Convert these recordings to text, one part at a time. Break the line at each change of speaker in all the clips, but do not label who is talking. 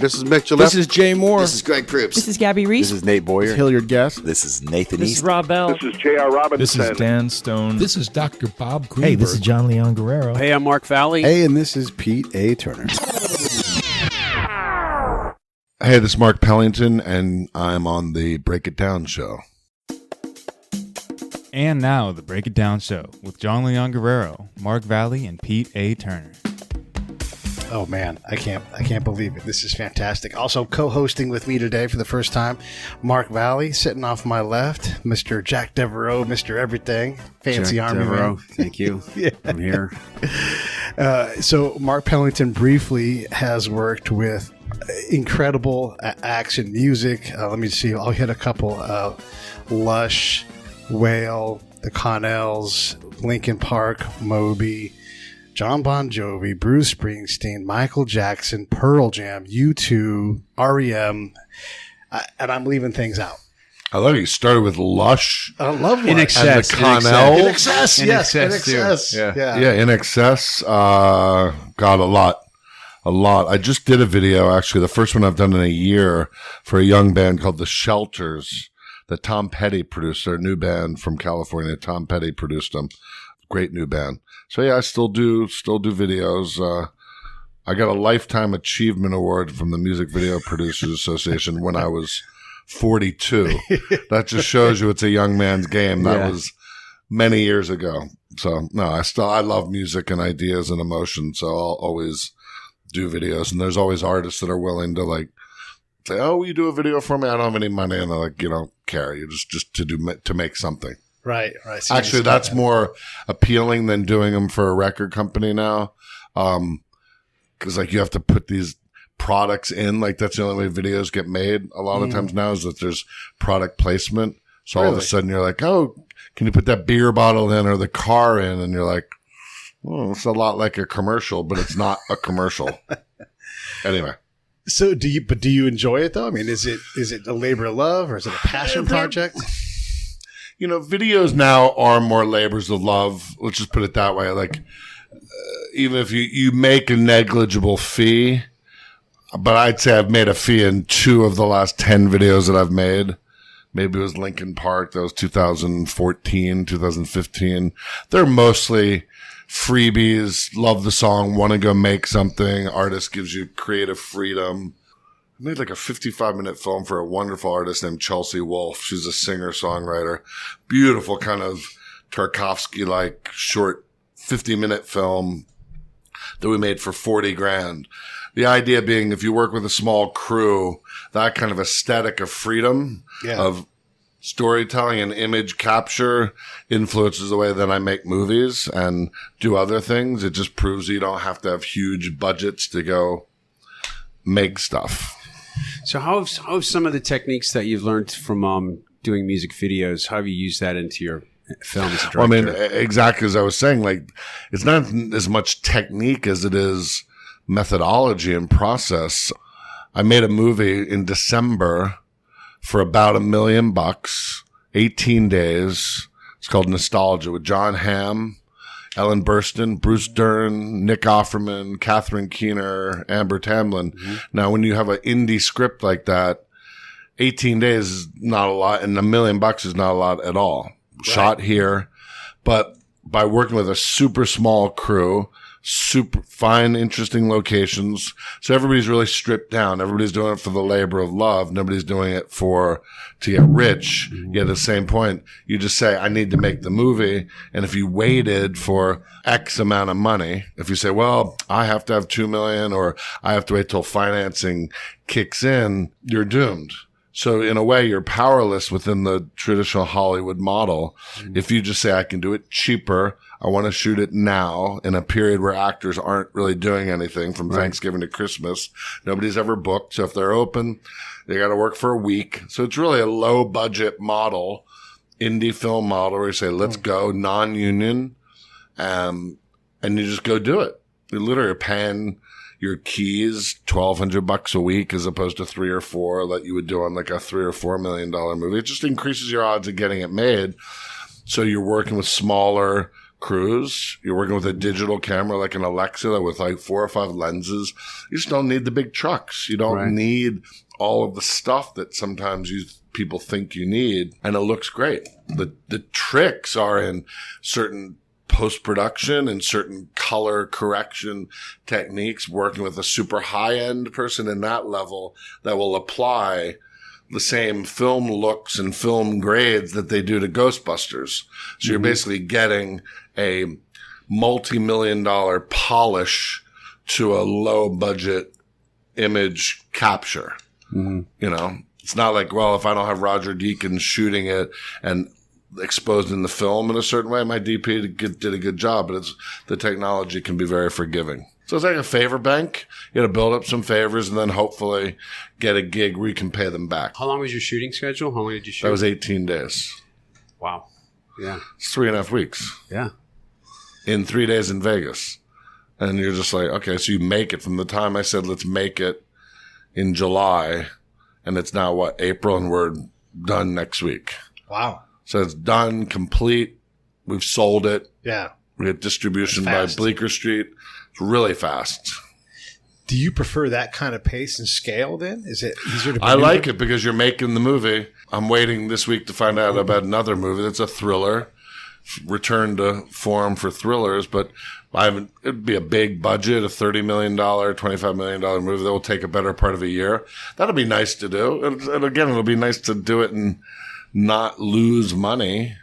This is Mick Gillette.
This is Jay Moore.
This is Greg Proops.
This is Gabby Reese.
This is Nate Boyer.
This is Hilliard Guest.
This is Nathan
This
East.
is Rob Bell.
This is J.R. Robinson.
This is Dan Stone.
This is Dr. Bob Greenberg.
Hey, this is John Leon Guerrero.
Hey, I'm Mark Valley.
Hey, and this is Pete A. Turner.
Hey, this is Mark Pellington, and I'm on the Break It Down show.
And now, the Break It Down show with John Leon Guerrero, Mark Valley, and Pete A. Turner.
Oh man, I can't believe it. This is fantastic. Also co-hosting with me today for the first time, Mark Valley, sitting off my left, Mr. Jack Devereaux, Mr. Everything, fancy
Jack
army
Devereaux.
man.
Thank you.
Yeah.
I'm here.
So Mark Pellington briefly has worked with incredible acts in music. Let me see. I'll hit a couple. Lush, Whale, the Connells, Linkin Park, Moby, John Bon Jovi, Bruce Springsteen, Michael Jackson, Pearl Jam, U2, REM, and I'm leaving things out.
I love you started with Lush.
I love Lush.
INXS.
And the Connells.
INXS, yes. INXS.
Yeah, INXS. Got a lot. I just did a video, actually, the first one I've done in a year, for a young band called The Shelters that Tom Petty produced. They're a new band from California. Tom Petty produced them. Great new band. So yeah, I still do videos. I got a Lifetime Achievement Award from the Music Video Producers Association when I was 42. That just shows you it's a young man's game. That was many years ago. So no, I love music and ideas and emotion. So I'll always do videos, and there's always artists that are willing to like say, "Oh, will you do a video for me? I don't have any money," and they're like, "You don't care. You just to make something."
Right. So
actually, that's more appealing than doing them for a record company now, because like you have to put these products in. Like that's the only way videos get made. A lot of times now is that there's product placement. So all of a sudden you're like, "Oh, can you put that beer bottle in or the car in?" And you're like, "Oh, it's a lot like a commercial, but it's not a commercial." Anyway.
So do you enjoy it though? I mean, is it a labor of love or is it a passion project?
You know, videos now are more labors of love. Let's just put it that way. Like, even if you make a negligible fee, but I'd say I've made a fee in 2 of the last 10 videos that I've made. Maybe it was Linkin Park. That was 2014, 2015. They're mostly freebies. Love the song. Want to go make something. Artist gives you creative freedom. I made like a 55-minute film for a wonderful artist named Chelsea Wolfe. She's a singer-songwriter. Beautiful kind of Tarkovsky-like short 50-minute film that we made for $40,000. The idea being if you work with a small crew, that kind of aesthetic of freedom, of storytelling and image capture influences the way that I make movies and do other things. It just proves you don't have to have huge budgets to go make stuff.
So how have some of the techniques that you've learned from doing music videos, how have you used that into your film as a director?
Well, I mean, exactly as I was saying, like, it's not as much technique as it is methodology and process. I made a movie in December for about $1 million, 18 days. It's called Nostalgia with John Hamm, Ellen Burstyn, Bruce Dern, Nick Offerman, Catherine Keener, Amber Tamblyn. Mm-hmm. Now, when you have an indie script like that, 18 days is not a lot, and $1 million is not a lot at all. Right. Shot here, but by working with a super small crew, super fine, interesting locations. So everybody's really stripped down. Everybody's doing it for the labor of love. Nobody's doing it to get rich. Yet at the same point, you just say, I need to make the movie. And if you waited for X amount of money, if you say, well, I have to have 2 million or I have to wait till financing kicks in, you're doomed. So in a way, you're powerless within the traditional Hollywood model. Mm-hmm. If you just say, I can do it cheaper, I want to shoot it now in a period where actors aren't really doing anything from Thanksgiving to Christmas. Nobody's ever booked. So if they're open, they got to work for a week. So it's really a low budget model, indie film model where you say, let's go non-union. And you just go do it. You literally are paying your keys $1,200 a week as opposed to 3 or 4 that you would do on like a $3 or $4 million movie. It just increases your odds of getting it made. So you're working with smaller crews. You're working with a digital camera like an Alexa with like 4 or 5 lenses. You just don't need the big trucks. You don't need all of the stuff that sometimes people think you need, and it looks great. The tricks are in certain post-production and certain color correction techniques, working with a super high-end person in that level that will apply the same film looks and film grades that they do to Ghostbusters. So you're basically getting a multi-million-dollar polish to a low-budget image capture. You know, it's not like, well, if I don't have Roger Deakins shooting it and exposed in the film in a certain way, my DP did a good job, but the technology can be very forgiving. So it's like a favor bank. You got to build up some favors and then hopefully get a gig where you can pay them back.
How long was your shooting schedule? How long did you shoot?
That was 18 days.
Wow. Yeah.
It's 3.5 weeks.
Yeah.
In 3 days in Vegas. And you're just like, okay, so you make it from the time I said, let's make it in July, and it's now April, and we're done next week.
Wow.
So it's done, complete. We've sold it.
Yeah.
We get distribution by Bleecker Street. It's really fast.
Do you prefer that kind of pace and scale then? Is it easier to
I like it because you're making the movie. I'm waiting this week to find out about another movie that's a thriller. Return to form for thrillers, but it'd be a big budget, a $30 million, $25 million movie that will take a better part of a year. That'll be nice to do. And again, it'll be nice to do it and not lose money.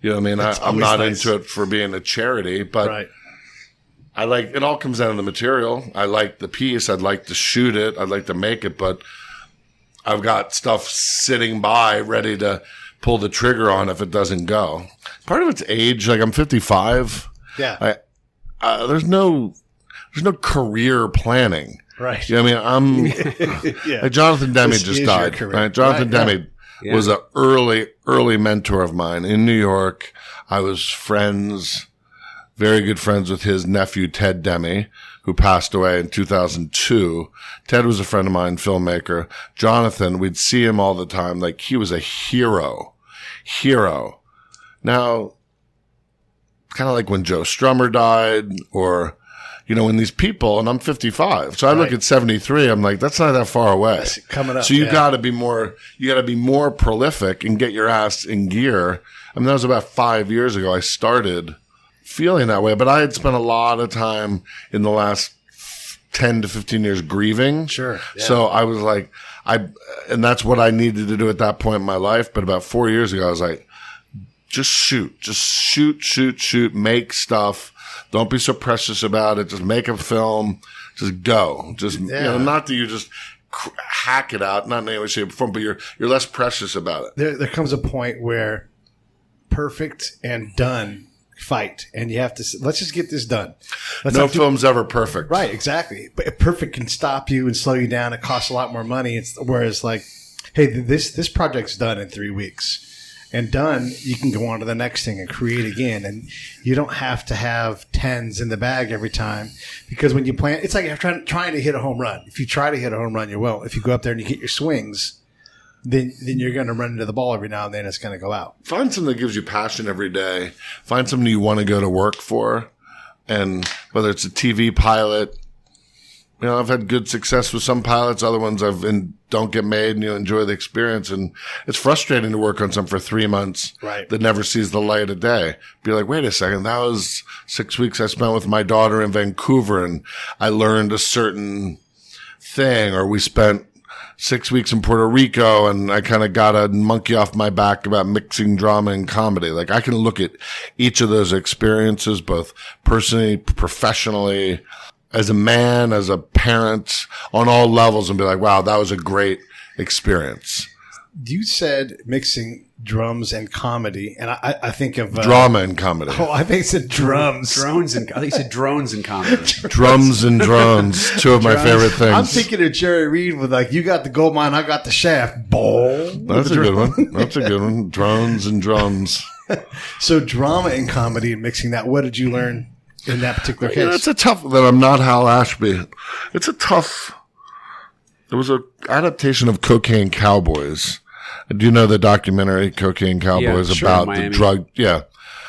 You know what I mean? I'm not into it for being a charity, but I like, it all comes down to the material. I like the piece. I'd like to shoot it. I'd like to make it, but I've got stuff sitting by ready to pull the trigger on if it doesn't go. Part of it's age. Like, I'm 55.
Yeah.
There's no career planning.
Right.
You know what I mean? Like Jonathan Demme just died. Right? Jonathan Demme was an early mentor of mine in New York. I was very good friends with his nephew, Ted Demme, who passed away in 2002. Ted was a friend of mine, filmmaker. Jonathan, we'd see him all the time. Like, he was a hero. Now, kind of like when Joe Strummer died, or, you know, when these people, and I'm 55. So I look at 73, I'm like, that's not that far away.
That's coming up.
So you gotta be more prolific and get your ass in gear. I mean, that was about 5 years ago. I started feeling that way, but I had spent a lot of time in the last 10 to 15 years grieving.
Sure. Yeah.
So I was like, and that's what I needed to do at that point in my life. But about 4 years ago, I was like, just shoot, make stuff. Don't be so precious about it. Just make a film. Just go. Just, you know, not that you just hack it out, not in any way, shape, or form, but you're less precious about it.
There comes a point where perfect and done fight, and you have to, let's just get this done.
No film's ever perfect.
Right, exactly. But perfect can stop you and slow you down. It costs a lot more money. Whereas like, hey, this project's done in 3 weeks. And done, you can go on to the next thing and create again. And you don't have to have 10s in the bag every time. Because when you plan, it's like you're trying to hit a home run. If you try to hit a home run, you won't. If you go up there and you hit your swings, then you're going to run into the ball every now and then. It's going to go out.
Find something that gives you passion every day. Find something you want to go to work for. And whether it's a TV pilot, you know, I've had good success with some pilots. Other ones don't get made, and you enjoy the experience. And it's frustrating to work on something for 3 months that never sees the light of day. Be like, wait a second, that was 6 weeks I spent with my daughter in Vancouver, and I learned a certain thing. Or we spent 6 weeks in Puerto Rico, and I kind of got a monkey off my back about mixing drama and comedy. Like, I can look at each of those experiences, both personally, professionally, as a man, as a parent, on all levels, and be like, wow, that was a great experience.
You said mixing drums and comedy, and I think of
drama and comedy.
Oh, I think it said drums.
Drones and I think it said drones and comedy.
Drums and drones, two of my favorite things.
I'm thinking of Jerry Reed with like, you got the gold mine, I got the shaft. Boom.
That's a good one. That's a good one. Drones and drums.
So drama and comedy and mixing that. What did you learn in that particular case?
Yeah, it's a tough, that I'm not Hal Ashby. It's a tough, there was an adaptation of Cocaine Cowboys. Do you know the documentary Cocaine Cowboys about the drug? Yeah.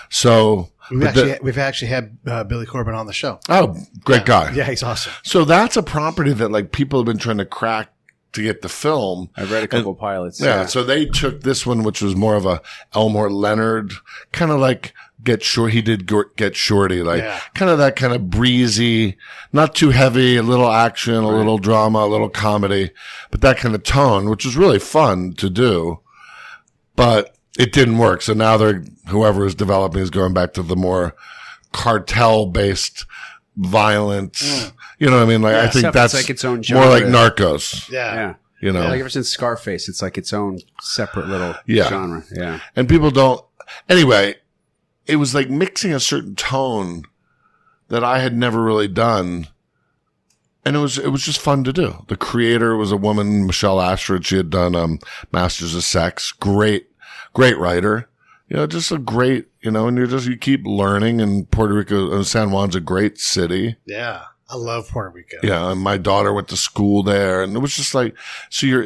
So
We've actually had Billy Corbin on the show.
Oh, great guy.
Yeah, he's awesome.
So that's a property that like people have been trying to crack to get the film.
I've read a couple pilots.
Yeah. So they took this one, which was more of a Elmore Leonard, kind of like Get Short. He did Get Shorty, like kind of that kind of breezy, not too heavy, a little action, a little drama, a little comedy, but that kind of tone, which was really fun to do. But it didn't work. So now whoever is developing is going back to the more cartel based violence. You know what I mean? Like, I think that's
like its own
more
genre.
like Narcos.
Yeah.
You know,
Like ever since Scarface, it's like its own separate little genre. Yeah.
and people don't. Anyway, it was like mixing a certain tone that I had never really done, and it was just fun to do. The creator was a woman, Michelle Ashford. She had done Masters of Sex. Great writer. You know, just a great. You know, and you keep learning. And Puerto Rico, San Juan's a great city.
Yeah. I love Puerto Rico.
Yeah, and my daughter went to school there, and it was just like,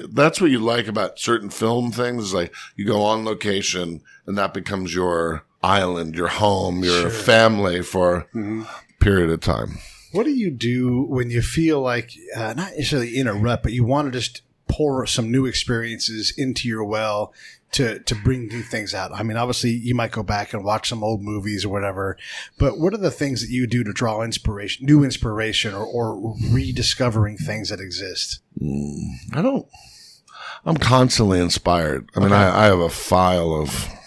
that's what you like about certain film things, is like you go on location, and that becomes your island, your home, your family for a period of time.
What do you do when you feel like, not necessarily in a rut, but you want to just pour some new experiences into your well to bring new things out? I mean, obviously you might go back and watch some old movies or whatever, but what are the things that you do to draw new inspiration or rediscovering things that exist?
I'm constantly inspired. I mean, I have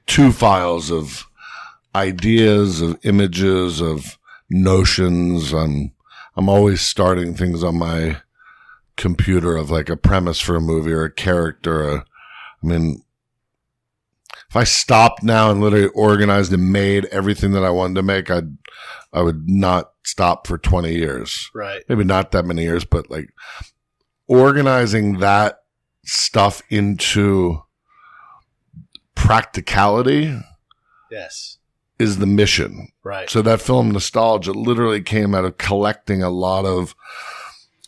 two files of ideas, of images, of notions. I'm always starting things on my computer of like a premise for a movie or a character. I mean, if I stopped now and literally organized and made everything that I wanted to make, I would not stop for 20 years.
Right.
Maybe not that many years, but like organizing that stuff into practicality.
Yes.
Is the mission.
Right.
So that film Nostalgia literally came out of collecting a lot of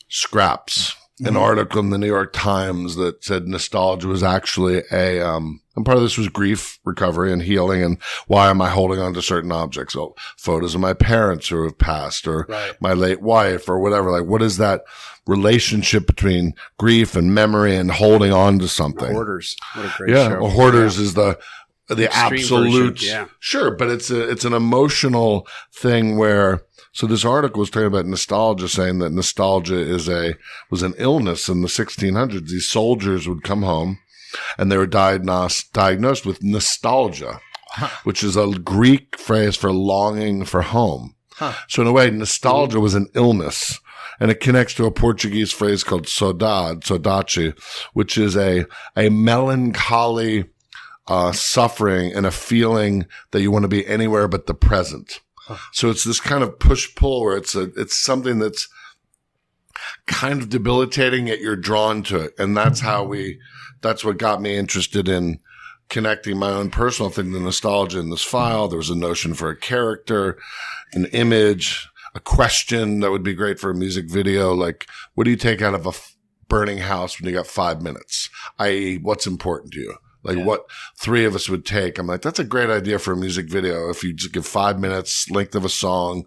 scraps. An article in the New York Times that said nostalgia was actually and part of this was grief recovery and healing, and why am I holding on to certain objects? So photos of my parents who have passed, or my late wife, or whatever. Like, what is that relationship between grief and memory and holding on to something?
Hoarders. What a great show.
Well, Hoarders is the absolute
version,
sure, but it's an emotional thing where. So this article was talking about nostalgia, saying that nostalgia was an illness in the 1600s. These soldiers would come home and they were diagnosed with nostalgia, which is a Greek phrase for longing for home. So in a way, nostalgia was an illness, and it connects to a Portuguese phrase called saudade, which is a melancholy suffering and a feeling that you want to be anywhere but the present. So it's this kind of push-pull where it's something that's kind of debilitating, yet you're drawn to it. And that's what got me interested in connecting my own personal thing to nostalgia in this file. There was a notion for a character, an image, a question that would be great for a music video. Like, what do you take out of a burning house when you got 5 minutes? i.e., what's important to you? Like what three of us would take. I'm like, that's a great idea for a music video. If you just give 5 minutes, length of a song,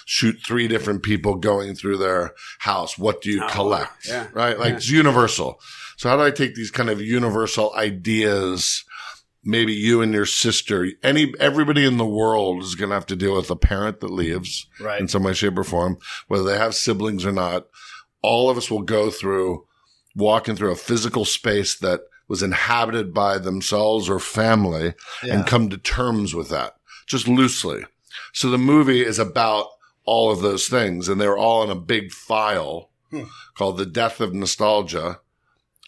shoot 3 different people going through their house. What do you collect?
Yeah.
Right? Like it's universal. So how do I take these kind of universal ideas? Maybe you and your sister, everybody in the world is going to have to deal with a parent that leaves in some way, shape, or form, whether they have siblings or not. All of us will go through walking through a physical space that was inhabited by themselves or family and come to terms with that, just loosely. So the movie is about all of those things, and they're all in a big file called The Death of Nostalgia.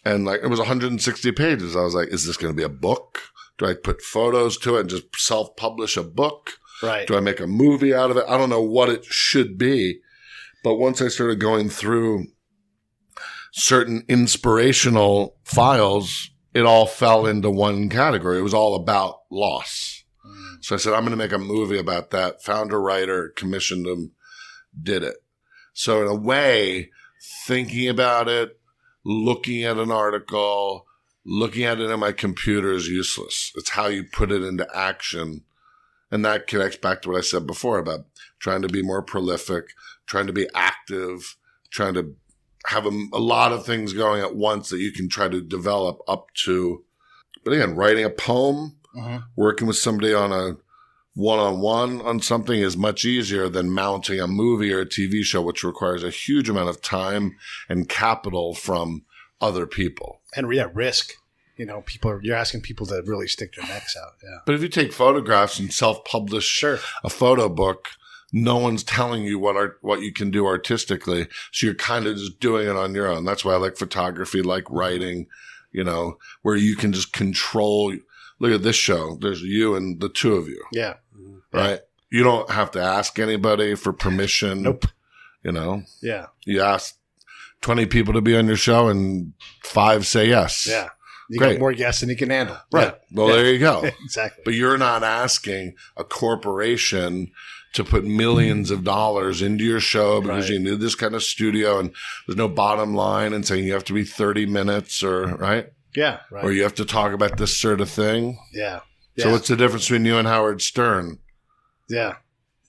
And like, it was 160 pages. I was like, is this going to be a book? Do I put photos to it and just self-publish a book?
Right.
Do I make a movie out of it? I don't know what it should be. But once I started going through certain inspirational files, it all fell into one category. It was all about loss. So I said, I'm going to make a movie about that. Found a writer, commissioned him, did it. So in a way, thinking about it, looking at an article, looking at it on my computer is useless. It's how you put it into action And that connects back to what I said before about trying to be more prolific, trying to be active, trying to have a lot of things going at once that you can try to develop up to. But again, writing a poem, working with somebody on a one-on-one on something is much easier than mounting a movie or a TV show, which requires a huge amount of time and capital from other people.
And risk. You're asking people to really stick their necks out. Yeah.
But if you take photographs and self-publish a photo book, no one's telling you what you can do artistically. So you're kind of just doing it on your own. That's why I like photography, like writing, where you can just control. Look at this show. There's you and the two of you.
Yeah.
Right? You don't have to ask anybody for permission.
Nope.
Yeah. You ask 20 people to be on your show and 5 say yes.
Yeah. You
Great.
got more guests than you can handle.
Right.
Yeah.
Well, there you go.
Exactly.
But you're not asking a corporation to put millions of dollars into your show because you need this kind of studio and there's no bottom line and saying you have to be 30 minutes right?
Yeah. Right.
Or you have to talk about this sort of thing.
Yeah.
So what's the difference between you and Howard Stern?
Yeah.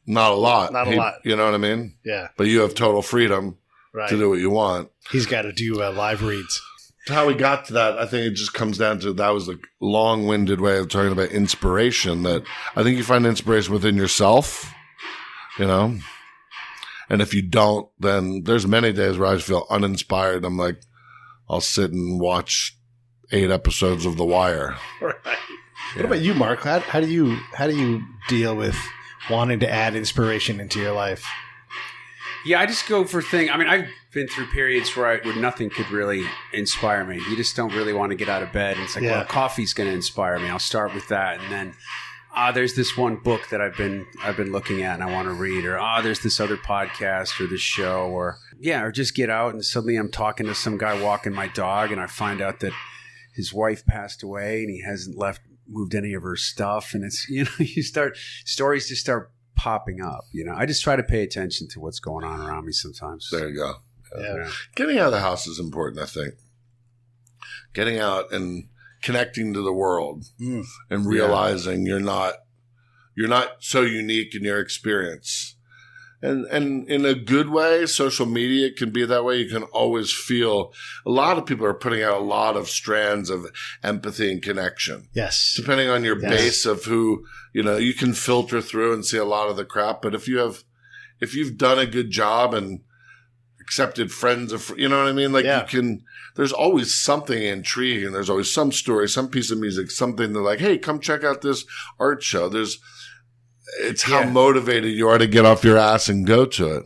Not a lot.
Not a lot.
You know what I mean?
Yeah.
But you have total freedom to do what you want.
He's got to do live reads.
How we got to that, I think it just comes down to that was the long-winded way of talking about inspiration. That I think you find inspiration within yourself, and if you don't, then there's many days where I just feel uninspired. I'm like, I'll sit and watch 8 episodes of The Wire.
Right. What about you, Mark? How do you deal with wanting to add inspiration into your life?
Yeah, I just go for things. I mean, I've been through periods where nothing could really inspire me. You just don't really want to get out of bed. And it's like, well, coffee's going to inspire me. I'll start with that. And then there's this one book that I've been looking at and I want to read. Or there's this other podcast or this show. Or just get out and suddenly I'm talking to some guy walking my dog and I find out that his wife passed away and he hasn't moved any of her stuff. And it's, stories just start popping up. I just try to pay attention to what's going on around me sometimes.
There you go.
Yeah.
Getting out of the house is important, I think. Getting out and connecting to the world and realizing you're not so unique in your experience. And in a good way, social media can be that way. You can always feel a lot of people are putting out a lot of strands of empathy and connection.
Yes.
Depending on your base of who, you can filter through and see a lot of the crap. But if you've done a good job and accepted friends of, you know what I mean? Like you can, there's always something intriguing. There's always some story, some piece of music, something they're like, hey, come check out this art show. It's how motivated you are to get off your ass and go to it.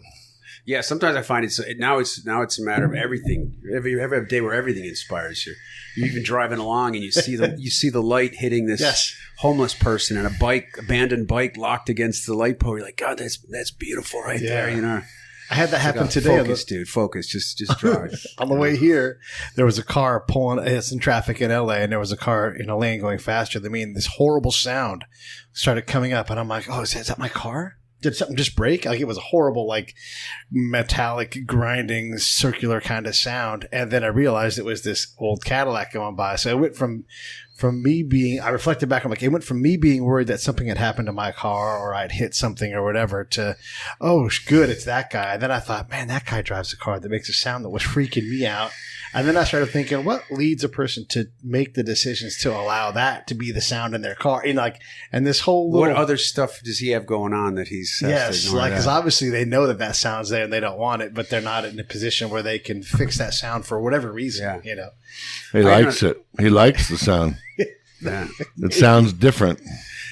Yeah, sometimes I find it's a matter of everything. You have a day where everything inspires you. You're even driving along and you see the light hitting this homeless person and abandoned bike locked against the light pole. You're like, God, that's beautiful right there.
I had that happen today.
Focus, dude. Focus. Just drive.
On the way here, there was a car pulling. It's in traffic in LA, and there was a car in a lane going faster than me, and this horrible sound started coming up, and I'm like, "Oh, is that my car? Did something just break?" Like it was a horrible, like metallic grinding, circular kind of sound, and then I realized it was this old Cadillac going by. So it went from me being, I reflected back, I'm like, it went from me being worried that something had happened to my car or I'd hit something or whatever to, oh, good, it's that guy. And then I thought, man, that guy drives a car that makes a sound that was freaking me out. And then I started thinking, what leads a person to make the decisions to allow that to be the sound in their car? And this whole little,
what other stuff does he have going on that he's
because obviously they know that sound's there and they don't want it, but they're not in a position where they can fix that sound for whatever reason.
He likes it. He likes the sound. It sounds different.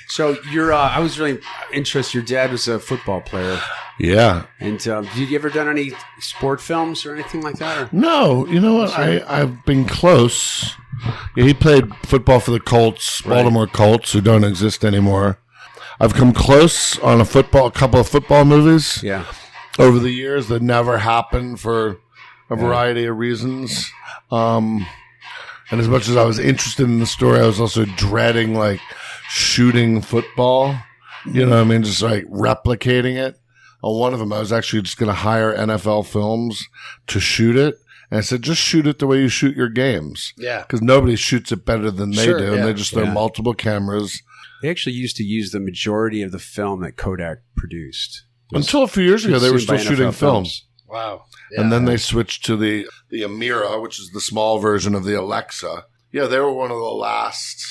So I was really interested. Your dad was a football player.
Yeah.
And did you ever done any sport films or anything like that? Or?
No. You know what? I've been close. Yeah, he played football for the Colts, Baltimore Colts, who don't exist anymore. I've come close on a couple of football movies.
Yeah.
Over the years that never happened for a variety of reasons. And as much as I was interested in the story, I was also dreading shooting football. You know what I mean? Just replicating it. On one of them, I was actually just going to hire NFL Films to shoot it. And I said, just shoot it the way you shoot your games.
Yeah.
Because nobody shoots it better than they do. And they just throw multiple cameras.
They actually used to use the majority of the film that Kodak produced.
Until a few years ago, they were still shooting films.
Wow.
Yeah. And then they switched to the Amira, which is the small version of the Alexa. Yeah, they were one of the last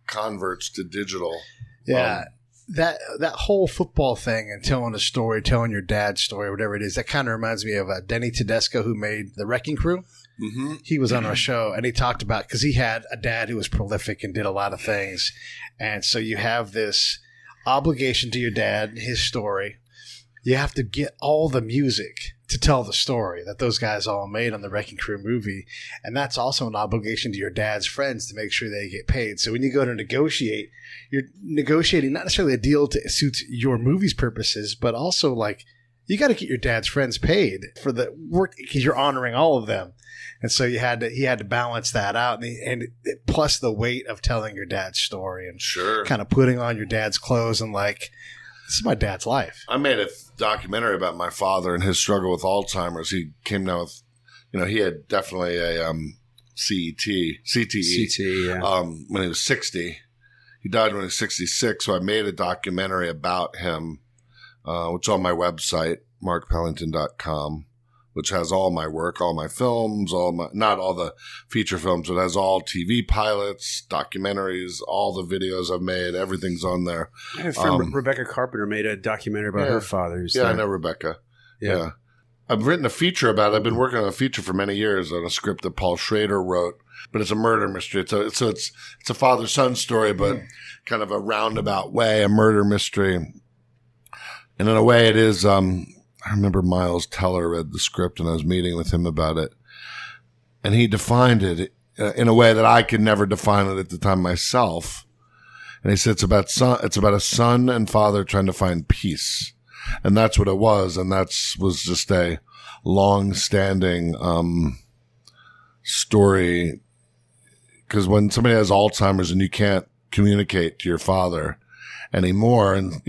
converts to digital.
Yeah. That whole football thing and telling a story, telling your dad's story, whatever it is, that kind of reminds me of Denny Tedesco, who made The Wrecking Crew. Mm-hmm. He was on our show, and he talked about, because he had a dad who was prolific and did a lot of things. And so you have this obligation to your dad, his story. You have to get all the music to tell the story that those guys all made on the Wrecking Crew movie. And that's also an obligation to your dad's friends to make sure they get paid. So when you go to negotiate, you're negotiating not necessarily a deal to suit your movie's purposes, but also like you got to get your dad's friends paid for the work because you're honoring all of them. And so he had to balance that out, and plus the weight of telling your dad's story and kind of putting on your dad's clothes and like, this is my dad's life.
I made a documentary about my father and his struggle with Alzheimer's. He came down with, he had definitely a CTE, when he was 60. He died when he was 66, so I made a documentary about him, which is on my website, markpellington.com. which has all my work, all my films, not all the feature films, but it has all TV pilots, documentaries, all the videos I've made, everything's on there.
I have a friend, Rebecca Carpenter, made a documentary about her father.
I know Rebecca. Yeah. I've written a feature about it. I've been working on a feature for many years on a script that Paul Schrader wrote, but it's a murder mystery. It's a father-son story, but kind of a roundabout way, a murder mystery. And in a way it is, I remember Miles Teller read the script and I was meeting with him about it. And he defined it in a way that I could never define it at the time myself. And he said it's about a son and father trying to find peace. And that's what it was. And was just a long-standing story. Because when somebody has Alzheimer's and you can't communicate to your father anymore, and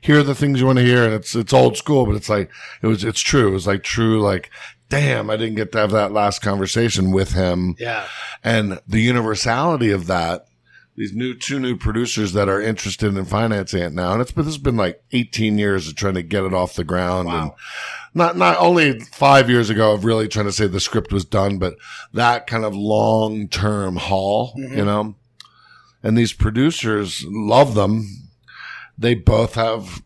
hear the things you want to hear, and it's old school, but it's like it's true. It was like true, like, damn, I didn't get to have that last conversation with him.
Yeah.
And the universality of that, these two new producers that are interested in financing it now, and this has been like 18 years of trying to get it off the ground. Wow. And not only 5 years ago of really trying to say the script was done, but that kind of long-term haul, and these producers love them. They both have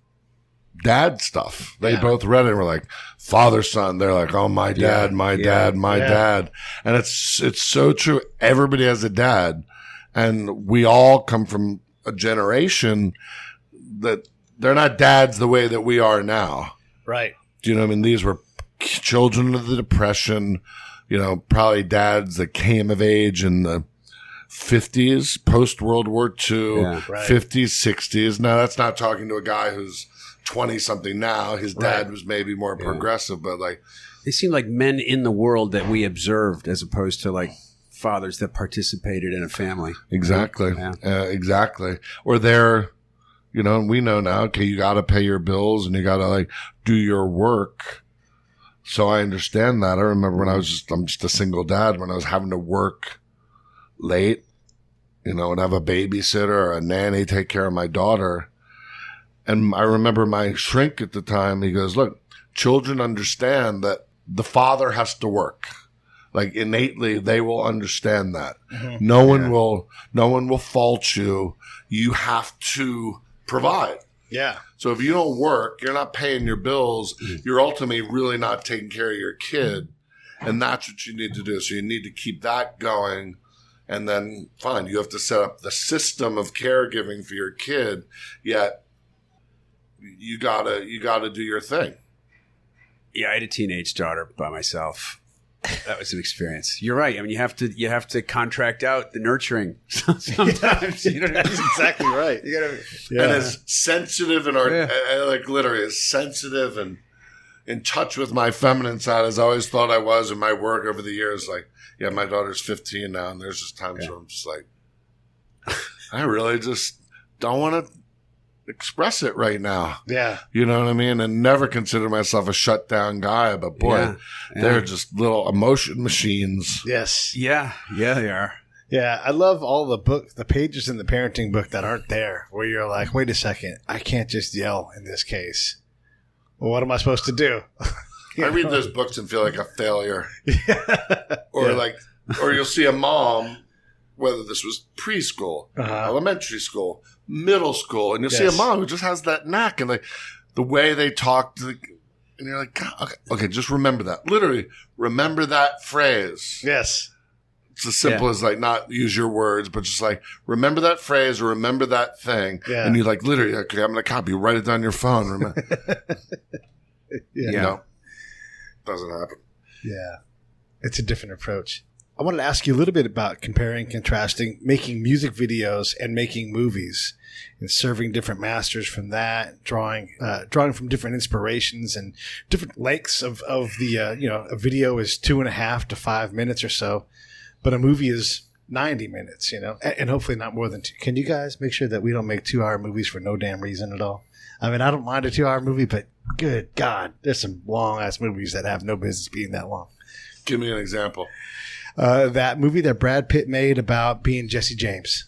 dad stuff. They both read it and were like, father, son. They're like, oh, my dad, my dad, my dad. And it's so true. Everybody has a dad. And we all come from a generation that they're not dads the way that we are now.
Right.
Do you know what I mean? These were children of the Depression, probably dads that came of age in the 50s, post-World War II, 50s, 60s. Now, that's not talking to a guy who's 20-something now. His dad was maybe more progressive, but like...
They seem like men in the world that we observed as opposed to like fathers that participated in a family.
Exactly. Exactly. Or they're, and we know now, okay, you got to pay your bills and you got to like do your work. So I understand that. I remember when I'm just a single dad, when I was having to work late, and have a babysitter or a nanny take care of my daughter. And I remember my shrink at the time, he goes, look, children understand that the father has to work. Like innately, they will understand that. Mm-hmm. No one will fault you. You have to provide.
Yeah.
So if you don't work, you're not paying your bills. Mm-hmm. You're ultimately really not taking care of your kid. And that's what you need to do. So you need to keep that going. And then fine, you have to set up the system of caregiving for your kid. Yet you gotta do your thing.
Yeah, I had a teenage daughter by myself. That was an experience. You're right. I mean, you have to contract out the nurturing sometimes.
That's exactly right. You gotta,
and as sensitive and like literally as sensitive and in touch with my feminine side as I always thought I was in my work over the years. Like, yeah, my daughter's 15 now, and there's just times where I'm just like, I really just don't want to express it right now.
Yeah.
You know what I mean? And never consider myself a shut down guy, but boy, they're just little emotion machines.
Yes.
Yeah. Yeah, they are.
Yeah, I love all the pages in the parenting book that aren't there, where you're like, wait a second, I can't just yell in this case. Well, what am I supposed to do?
I read those books and feel like a failure. Or you'll see a mom, whether this was preschool, elementary school, middle school, and you'll see a mom who just has that knack, and like the way they talk to and you're like, God, okay, just remember that. Literally, remember that phrase.
Yes.
It's as simple as like not use your words, but just like remember that phrase or remember that thing. Yeah. And you like literally, okay, I'm going to copy, write it down your phone. Remember. No, doesn't happen.
Yeah. It's a different approach. I wanted to ask you a little bit about comparing, contrasting, making music videos and making movies, and serving different masters from that, drawing from different inspirations and different lengths of the, a video is 2.5 to 5 minutes or so, but a movie is 90 minutes, and hopefully not more than 2. Can you guys make sure that we don't make 2-hour movies for no damn reason at all? I mean, I don't mind a 2-hour movie, but good God, there's some long-ass movies that have no business being that long.
Give me an example.
That movie that Brad Pitt made about being Jesse James.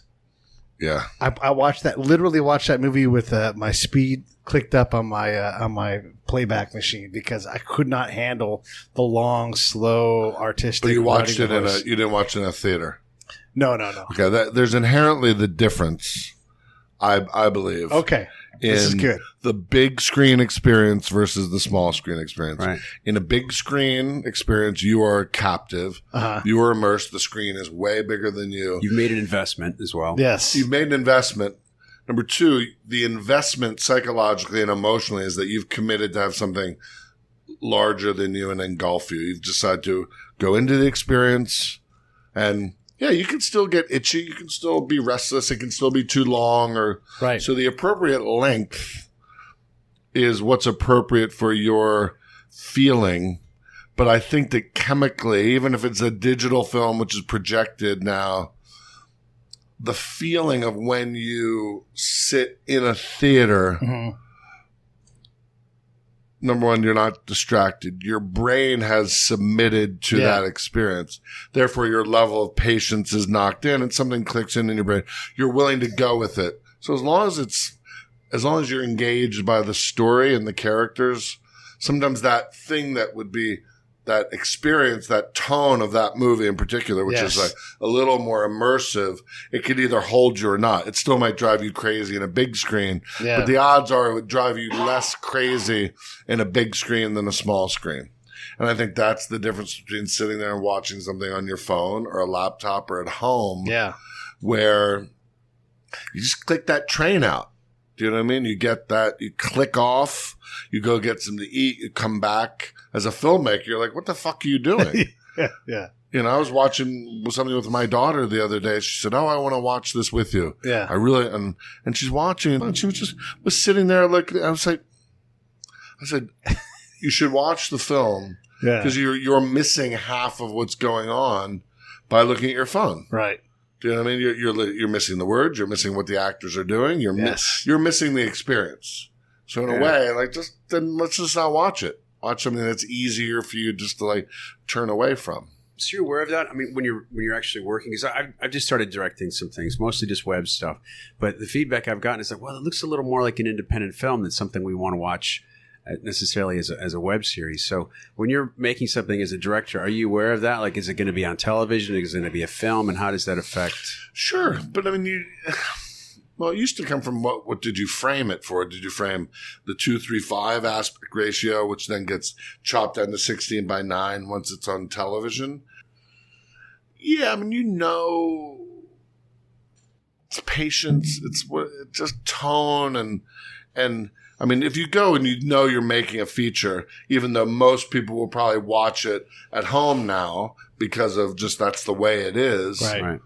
Yeah.
I literally watched that movie with my speed clicked up on my playback machine because I could not handle the long, slow, artistic.
But you watched it you didn't watch it in a theater.
No.
Okay, there's inherently the difference, I believe.
Okay, this is good.
The big screen experience versus the small screen experience.
Right.
In a big screen experience, you are captive. You are immersed. The screen is way bigger than you.
You've made an investment as well.
Yes.
You've made an investment. Number 2, the investment psychologically and emotionally is that you've committed to have something larger than you and engulf you. You've decided to go into the experience and yeah, you can still get itchy. You can still be restless. It can still be too long.
Right.
So the appropriate length is what's appropriate for your feeling. But I think that chemically, even if it's a digital film, which is projected now, the feeling of when you sit in a theater, number one, you're not distracted. Your brain has submitted to that experience. Therefore, your level of patience is knocked in and something clicks in your brain. You're willing to go with it. So as long as you're engaged by the story and the characters, sometimes that thing that would be that experience, that tone of that movie in particular, which is like a little more immersive, it could either hold you or not. It still might drive you crazy in a big screen, but the odds are it would drive you less crazy in a big screen than a small screen. And I think that's the difference between sitting there and watching something on your phone or a laptop or at home, where you just click that train out. Do you know what I mean? You get that, you click off, you go get something to eat, you come back. As a filmmaker, you're like, what the fuck are you doing?
Yeah.
I was watching something with my daughter the other day. She said, oh, I want to watch this with you.
Yeah.
I really, and she's watching, and she was sitting there like, I said, you should watch the film because you're missing half of what's going on by looking at your phone.
Right.
Do you know what I mean? You're missing the words. You're missing what the actors are doing. You're missing the experience. So in a way, then let's just not watch it. Watch something that's easier for you just to turn away from.
So you're aware of that? I mean, when you're actually working, because I've just started directing some things, mostly just web stuff. But the feedback I've gotten is like, well, it looks a little more like an independent film than something we want to watch necessarily as a web series. So when you're making something as a director, are you aware of that? Like, is it going to be on television? Is it going to be a film? And how does that affect?
Sure. But I mean, well, it used to come from what did you frame it for? Did you frame the 2:3:5 aspect ratio, which then gets chopped down to 16:9 once it's on television? Yeah, I mean, it's patience, it's just tone, and I mean, if you go and you're making a feature, even though most people will probably watch it at home now because of just that's the way it is.
Right.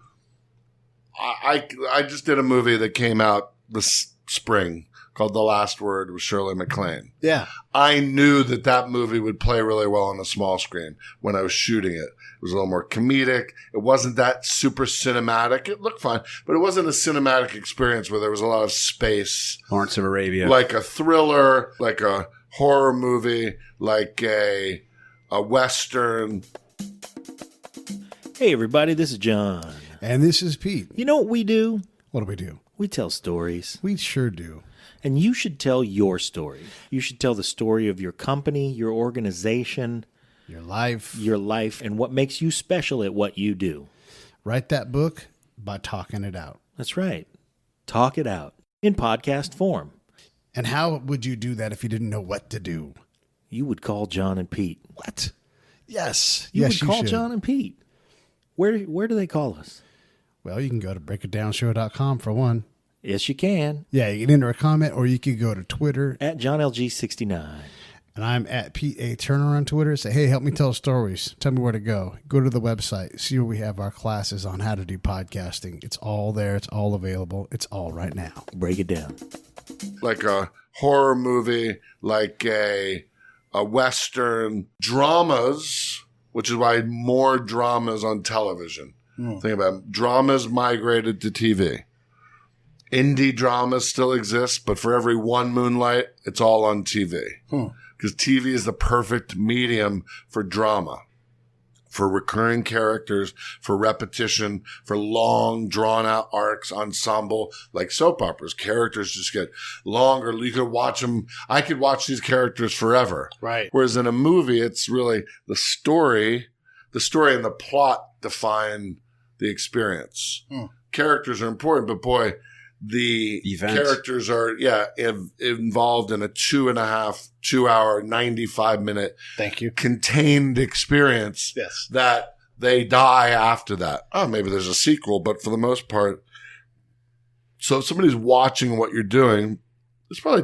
I just did a movie that came out this spring called The Last Word with Shirley MacLaine.
Yeah.
I knew that movie would play really well on a small screen when I was shooting it. It was a little more comedic. It wasn't that super cinematic. It looked fine, but it wasn't a cinematic experience where there was a lot of space.
Lawrence of Arabia.
Like a thriller, like a horror movie, like a Western.
Hey, everybody, this is John.
And this is Pete.
You know what we do?
What do we do?
We tell stories.
We sure do.
And you should tell your story. You should tell the story of your company, your organization,
Your life.
and what makes you special at what you do.
Write that book by talking it out.
That's right. Talk it out in podcast form.
And how would you do that if you didn't know what to do?
You would call John and Pete.
What? Yes.
You
yes,
would call
should.
John and Pete. Where do they call us?
Well, you can go to breakitdownshow.com for one.
Yes, you can.
Yeah, you can enter a comment, or you could go to Twitter.
At JohnLG69.
And I'm at Pete A. Turner on Twitter. Say, hey, help me tell stories. Tell me where to go. Go to the website. See where we have our classes on how to do podcasting. It's all there. It's all available. It's all right now.
Break it down.
Like a horror movie, like a Western, dramas, which is why more dramas on television. Think about it. Dramas migrated to TV. Indie dramas still exist, but for every one Moonlight, it's all on TV. Because TV is the perfect medium for drama, for recurring characters, for repetition, for long, drawn-out arcs, ensemble, like soap operas. Characters just get longer. You could watch them. I could watch these characters forever.
Right.
Whereas in a movie, it's really the story and the plot define the experience. Characters are important, but boy, the
Event.
characters are, involved in a 2 hour, 95-minute
Thank you.
contained experience
Yes.
that they die after that. Oh, maybe there's a sequel, but for the most part, so if somebody's watching what you're doing, it's probably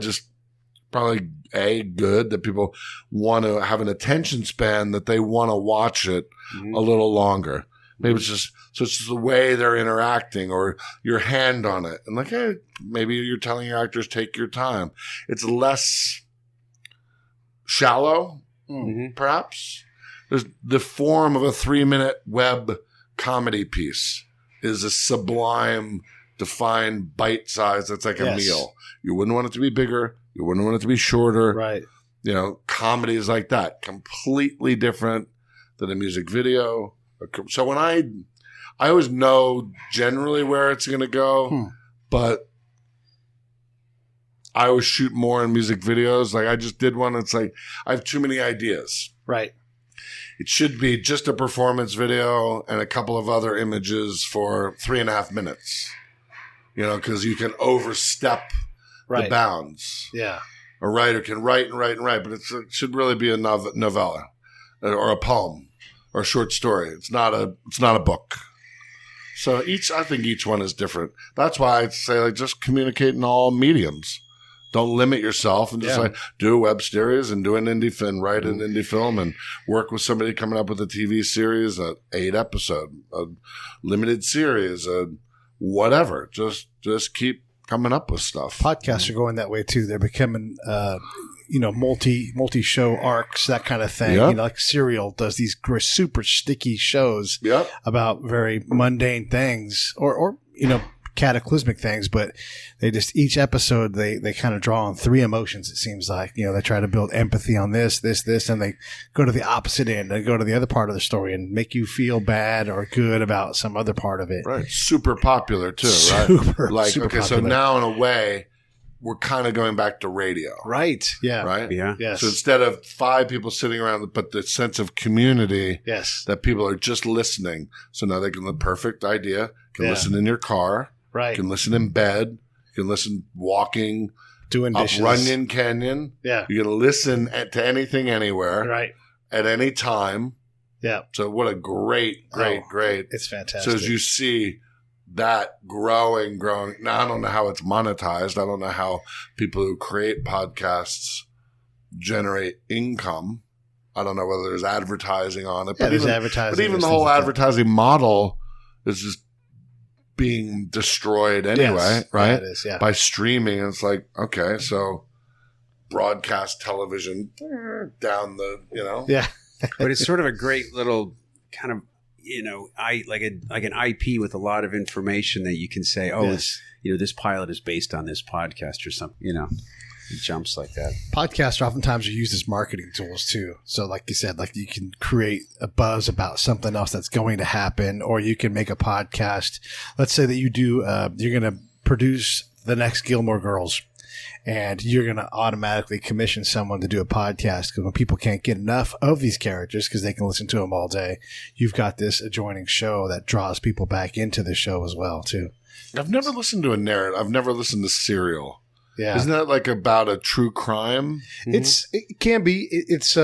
good that people want to have an attention span that they want to watch it a little longer. Maybe it's just the way they're interacting or your hand on it. And like, hey, maybe you're telling your actors, take your time. It's less shallow, perhaps. There's the form of a 3-minute web comedy piece is a sublime, defined bite size that's like a meal. You wouldn't want it to be bigger. You wouldn't want it to be shorter.
Right.
You know, comedies like that, completely different than a music video. So when I always know generally where it's going to go, but I always shoot more in music videos. Like I just did one. It's like I have too many ideas.
Right.
It should be just a performance video and a couple of other images for 3.5 minutes. You know, because you can overstep the bounds.
Yeah.
A writer can write and write and write, but it should really be a novella or a poem or a short story. It's not a book. So I think each one is different. That's why I say like just communicate in all mediums. Don't limit yourself and just like do a web series and do an indie film, write an indie film and work with somebody coming up with a TV series, a 8-episode, a limited series, a whatever. Just keep coming up with stuff.
Podcasts are going that way too. They're becoming, multi-show arcs, that kind of thing.
Yep.
You know, like Serial does these super sticky shows
Yep.
about very mundane things or cataclysmic things, but they just, each episode, they kind of draw on 3 emotions, it seems like. You know, they try to build empathy on this, and they go to the opposite end. They go to the other part of the story and make you feel bad or good about some other part of it.
Right. Super popular too, right?
Super
Okay, so
popular.
now in a way, we're kind of going back to radio.
Right. Yeah.
Right?
Yeah.
Yes.
So instead of 5 people sitting around, but the sense of community
Yes.
that people are just listening. So now they can, the perfect idea, can listen in your car,
Right.
can listen in bed, you can listen walking
Doing
up
dishes.
Runyon Canyon.
Yeah.
You can listen to anything, anywhere,
Right.
at any time.
Yeah.
So what a great.
It's fantastic.
So as you see that growing. Now, I don't know how it's monetized. I don't know how people who create podcasts generate income. I don't know whether there's advertising on it.
Yeah,
But
there's
even,
advertising.
But even
there's
the
things
whole
like that.
advertising model is just being destroyed anyway,
Yes.
right?
Yeah, it is, yeah.
By streaming. It's like, okay, so broadcast television down the,
Yeah.
But it's sort of a great little kind of, like an IP with a lot of information that you can say,
Yes.
this pilot is based on this podcast or something, jumps like that.
Podcasts oftentimes are used as marketing tools too. So like you said, like you can create a buzz about something else that's going to happen, or you can make a podcast. Let's say that you do, you're going to produce the next Gilmore Girls, and you're going to automatically commission someone to do a podcast, because when people can't get enough of these characters because they can listen to them all day, you've got this adjoining show that draws people back into the show as well too.
I've never listened to a narrative. I've never listened to Serial.
Yeah.
Isn't that like about a true crime?
It can be. It's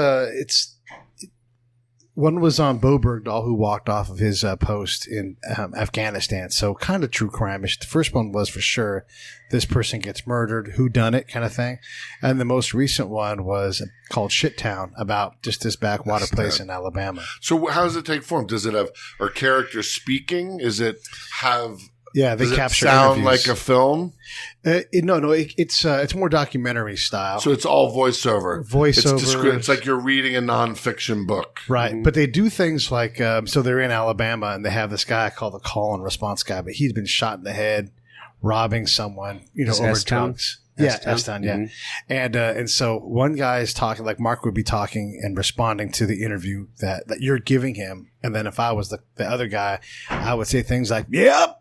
one was on Bo Bergdahl, who walked off of his post in Afghanistan. So kind of true crime-ish. The first one was for sure this person gets murdered, who done it kind of thing. And the most recent one was called Shit Town, about just this backwater place in Alabama.
So how does it take form? Does it have, are characters speaking? Is it have...
Yeah, they
does
capture
it sound
interviews.
like a film?
It's more documentary style.
So it's all voiceover.
Voiceover.
It's like you're reading a nonfiction book.
Right. But they do things like, so they're in Alabama and they have this guy called the call and response guy, but he's been shot in the head, robbing someone, over
S-Town?
drugs. Yeah, S-Town, yeah. And so one guy is talking, like Mark would be talking and responding to the interview that you're giving him. And then if I was the other guy, I would say things like, yep.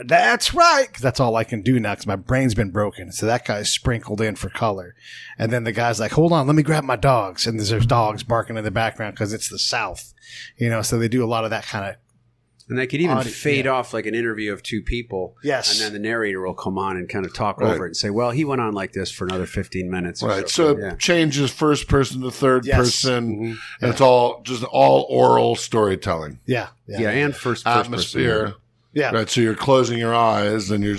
That's right, because that's all I can do now because my brain's been broken. So that guy's sprinkled in for color. And then the guy's like, hold on, let me grab my dogs. And there's dogs barking in the background because it's the South. So they do a lot of that kind of.
And they could even fade off like an interview of two people.
Yes.
And then the narrator will come on and kind of talk over it and say, well, he went on like this for another 15 minutes.
Right. So it changes first person to third person.
Mm-hmm.
And it's all oral storytelling.
Yeah.
And first
atmosphere.
person.
Yeah.
Right. So you're closing your eyes and you're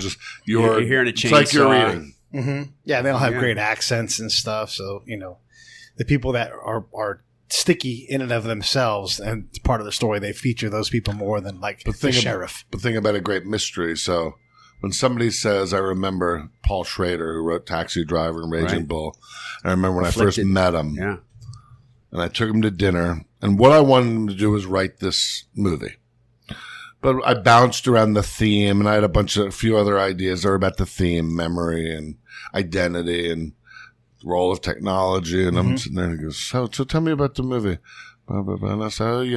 hearing a chainsaw.
It's like you're reading.
Mm-hmm. Yeah. They all have great accents and stuff. So, the people that are sticky in and of themselves and it's part of the story, they feature those people more than like the sheriff.
But think about a great mystery. So when somebody says, I remember Paul Schrader, who wrote Taxi Driver and Raging Bull. I remember when I first met him.
Yeah.
And I took him to dinner. And what I wanted him to do was write this movie. But I bounced around the theme, and I had a few other ideas that were about the theme, memory and identity and the role of technology. And I'm sitting there and he goes, so tell me about the movie. And I said,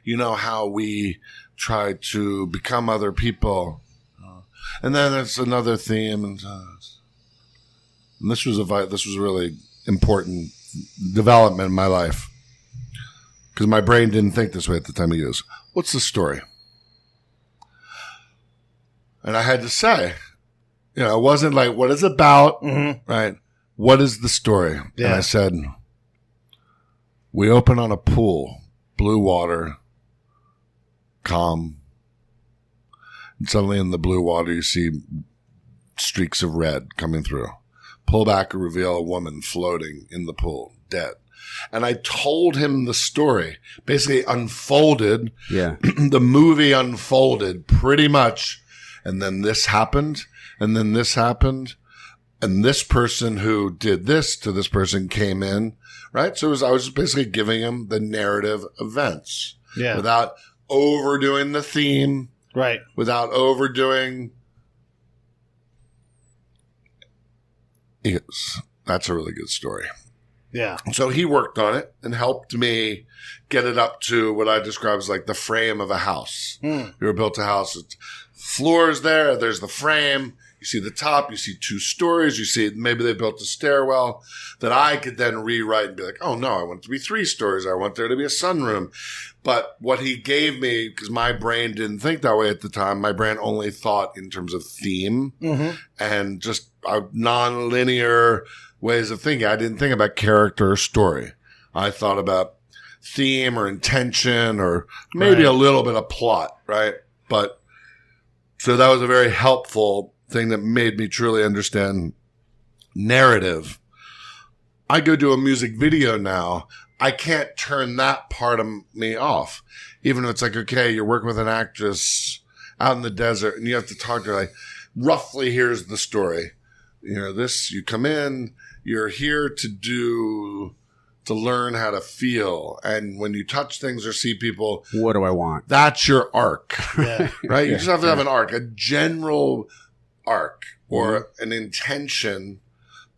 how we try to become other people. And then it's another theme. And this was a really important development in my life. Because my brain didn't think this way at the time. He goes, what's the story? And I had to say, it wasn't like, what is it about? Mm-hmm. Right? What is the story? Yeah. And I said, we open on a pool, blue water, calm. And suddenly in the blue water, you see streaks of red coming through. Pull back and reveal a woman floating in the pool, dead. And I told him the story, basically unfolded. Yeah. The movie unfolded pretty much. And then this happened, and then this happened, and this person who did this to this person came in, right? So I was basically giving him the narrative events, without overdoing the theme,
right?
Without overdoing. That's a really good story.
Yeah.
So he worked on it and helped me get it up to what I describe as like the frame of a house. We were built a house. Floors there's the frame, you see the top, you see two stories, you see maybe they built a stairwell that I could then rewrite and be like, oh no, I want it to be 3 stories, I want there to be a sunroom. But what he gave me, because my brain didn't think that way at the time, my brain only thought in terms of theme and just non-linear ways of thinking. I didn't think about character or story. I thought about theme or intention or maybe a little bit of plot, right? But so that was a very helpful thing that made me truly understand narrative. I go do a music video now. I can't turn that part of me off. Even if it's like, okay, you're working with an actress out in the desert and you have to talk to her like, roughly here's the story. You come in, you're here to learn how to feel. And when you touch things or see people,
what do I want?
That's your arc, right? You just have to have an arc, a general arc or an intention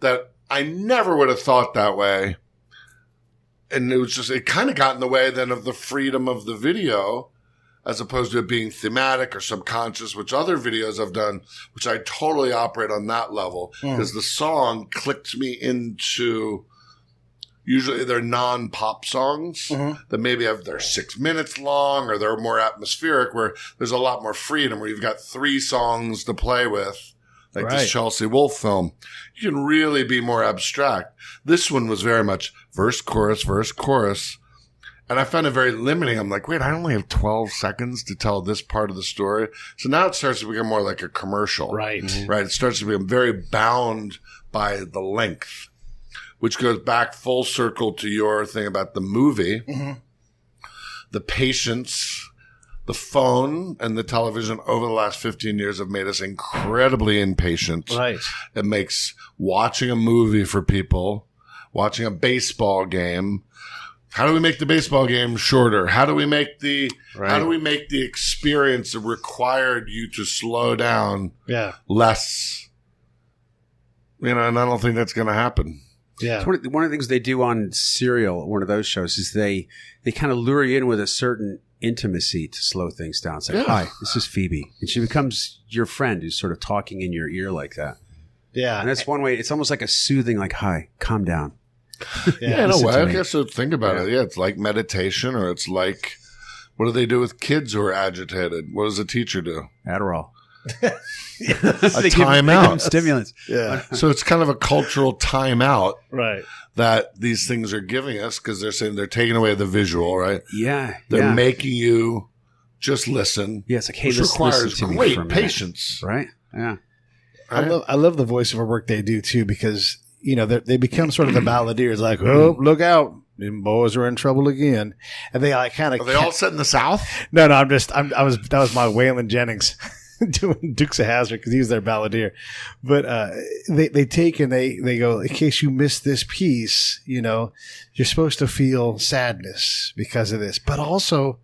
that I never would have thought that way. And it kind of got in the way then of the freedom of the video, as opposed to it being thematic or subconscious, which other videos I've done, which I totally operate on that level, because the song clicked me into, usually they're non-pop songs that maybe they're 6 minutes long, or they're more atmospheric, where there's a lot more freedom, where you've got 3 songs to play with, like this Chelsea Wolfe film. You can really be more abstract. This one was very much verse, chorus, verse, chorus. And I found it very limiting. I'm like, wait, I only have 12 seconds to tell this part of the story. So now it starts to become more like a commercial.
Right.
Right. It starts to become very bound by the length, which goes back full circle to your thing about the movie, the patience, the phone, and the television over the last 15 years have made us incredibly impatient.
Right.
It makes watching a movie for people, watching a baseball game. How do we make the baseball game shorter? How do we make the experience that required you to slow down less? And I don't think that's going to happen.
Yeah.
It's one of the things they do on Serial, one of those shows, is they kind of lure you in with a certain intimacy to slow things down. It's like, hi, this is Phoebe. And she becomes your friend who's sort of talking in your ear like that.
Yeah.
And that's one way. It's almost like a soothing, like, hi, calm down.
Yeah, in a way. I guess so. Think about it. Yeah, it's like meditation, or it's like, what do they do with kids who are agitated? What does a teacher do?
Adderall.
A timeout.
Stimulants.
Yeah.
So it's kind of a cultural timeout
Right.
that these things are giving us, because they're saying they're taking away the visual, right?
Yeah.
They're making you just listen.
Yeah, it's like, hey,
which requires
listen to me
great
for a minute.
patience.
Right? Yeah.
I love the voiceover work they do too, because they become sort of the balladeers, like, oh, look out, them boys are in trouble again, and they like kind of.
Are they all set in the South?
No, that was my Waylon Jennings doing Dukes of Hazzard, because he was their balladeer. But they take and they go, in case you missed this piece, you're supposed to feel sadness because of this, but also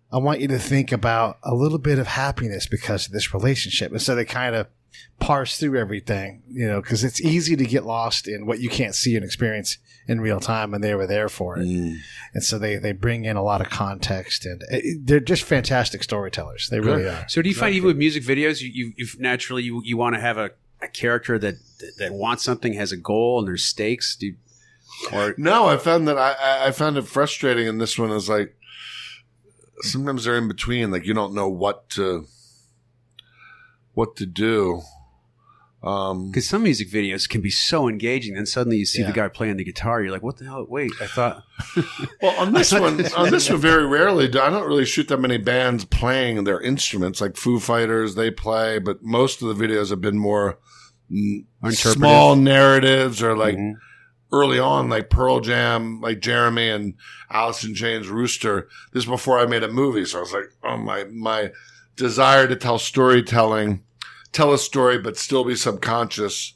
I want you to think about a little bit of happiness because of this relationship. And so they kind of parse through everything, because it's easy to get lost in what you can't see and experience in real time, and they were there for it. And so they bring in a lot of context, and they're just fantastic storytellers. They really are.
So do you find even with music videos, you naturally you want to have a character that wants something, has a goal, and there's stakes?
No, I found that I found it frustrating in this one. Is like, sometimes they're in between, like you don't know what to do.
Because some music videos can be so engaging, then suddenly you see the guy playing the guitar, you're like, what the hell? Wait, I thought.
Well, on this one, very rarely. I don't really shoot that many bands playing their instruments. Like Foo Fighters, they play, but most of the videos have been more small narratives, or like early on, like Pearl Jam, like Jeremy and Alice in Chains, Rooster. This is before I made a movie, so I was like, oh, my desire to tell a story, but still be subconscious.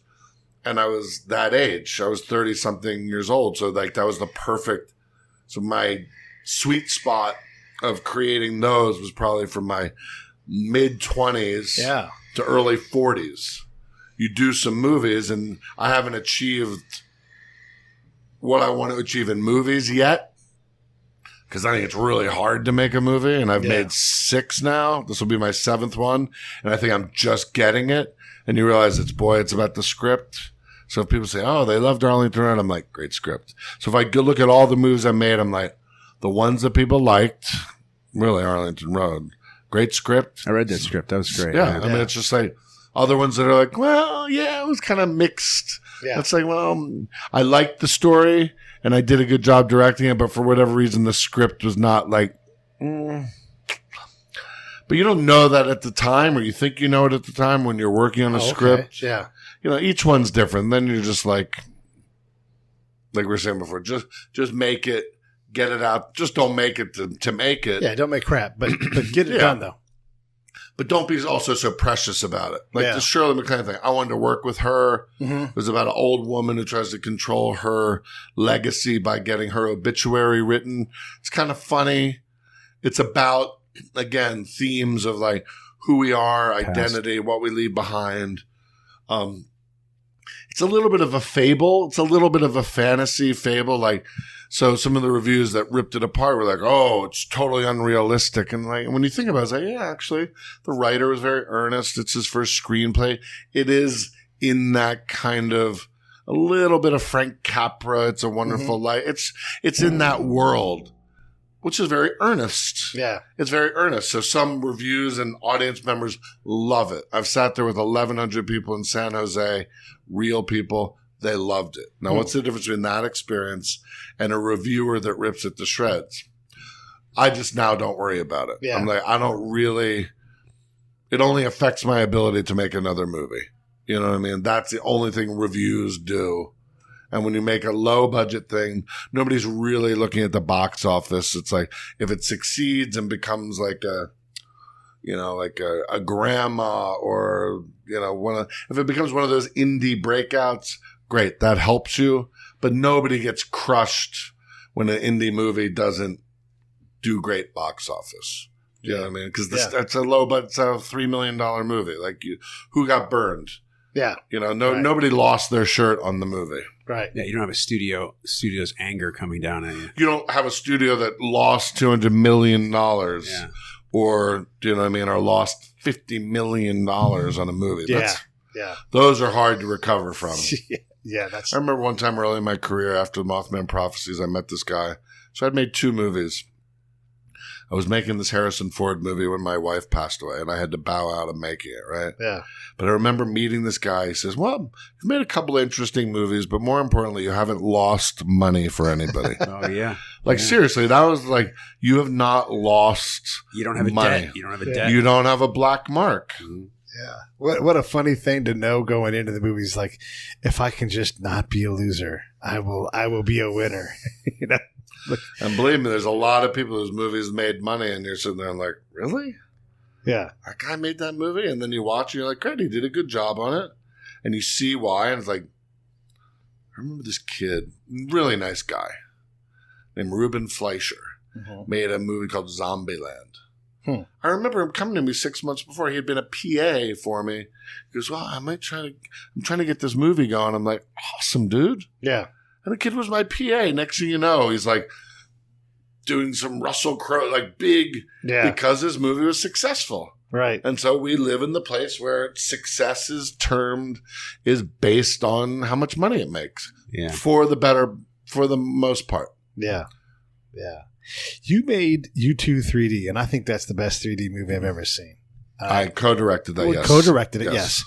And I was that age. I was 30 something years old. So like that was the perfect. So my sweet spot of creating those was probably from my mid 20s to early 40s. You do some movies, and I haven't achieved what I want to achieve in movies yet, because I think it's really hard to make a movie, and I've made 6 now. This will be my 7th one, and I think I'm just getting it. And you realize it's about the script. So if people say, oh, they loved Arlington Road, I'm like, great script. So if I go look at all the movies I made, I'm like, the ones that people liked, really Arlington Road, great script.
I read that script. That was great.
Yeah. I mean, it's just like other ones that are like, well, yeah, it was kind of mixed. Yeah. It's like, well, I liked the story, and I did a good job directing it, but for whatever reason, the script was not like, But you don't know that at the time, or you think you know it at the time when you're working on a script.
Yeah.
Each one's different. Then you're just like we were saying before, just make it, get it out. Just don't make it to make it.
Yeah, don't make crap, but get it done, though.
But don't be also so precious about it. Like the Shirley MacLaine thing. I wanted to work with her. It was about an old woman who tries to control her legacy by getting her obituary written. It's kind of funny. It's about, again, themes of like who we are, identity, what we leave behind. it's a little bit of a fable. It's a little bit of a fantasy fable. Like, so some of the reviews that ripped it apart were like, oh, it's totally unrealistic. And like, when you think about it, it's like, yeah, actually, the writer was very earnest. It's his first screenplay. It is in that kind of a little bit of Frank Capra. It's a Wonderful Life. It's in that world, which is very earnest.
Yeah.
It's very earnest. So some reviews and audience members love it. I've sat there with 1,100 people in San Jose, real people. They loved it. Now, what's the difference between that experience and a reviewer that rips it to shreds? I just now don't worry about it.
Yeah.
I'm like, I don't really, it only affects my ability to make another movie. You know what I mean? That's the only thing reviews do. And when you make a low budget thing, nobody's really looking at the box office. It's like, if it succeeds and becomes like a grandma, or, if it becomes one of those indie breakouts, great. That helps you. But nobody gets crushed when an indie movie doesn't do great box office. You know what I mean? Because that's a low budget, it's a $3 million movie. Like, who got burned?
Yeah.
Nobody lost their shirt on the movie.
Right.
Yeah, you don't have a studio's anger coming down at you.
You don't have a studio that lost $200 million or, you know what I mean, or lost $50 million on a movie.
Yeah.
Those are hard to recover from.
Yeah,
I remember one time early in my career after Mothman Prophecies, I met this guy. So I'd made 2 movies. I was making this Harrison Ford movie when my wife passed away, and I had to bow out of making it, right?
Yeah.
But I remember meeting this guy. He says, well, you've made a couple of interesting movies, but more importantly, you haven't lost money for anybody.
Oh, yeah.
Seriously, that was like, you have not lost
You don't have
money.
a debt. You don't have a debt.
You don't have a black mark.
Mm-hmm.
Yeah. What a funny thing to know going into the movies. Like, if I can just not be a loser, I will be a winner.
And believe me, there's a lot of people whose movies made money, and you're sitting there and like, really?
Yeah.
That guy made that movie? And then you watch and you're like, great, he did a good job on it. And you see why, and it's like, I remember this kid, really nice guy, named Ruben Fleischer, made a movie called Zombieland. I remember him coming to me 6 months before. He had been a PA for me. He goes, well, I'm trying to get this movie going. I'm like, awesome, dude.
Yeah.
And the kid was my PA. Next thing you know, he's like doing some Russell Crowe, like big, because his movie was successful.
Right.
And so we live in the place where success is based on how much money it makes.
Yeah.
For the most part.
Yeah. Yeah. You made U2 3D, and I think that's the best 3D movie I've ever seen.
I co-directed that, yes.
Co-directed it, yes.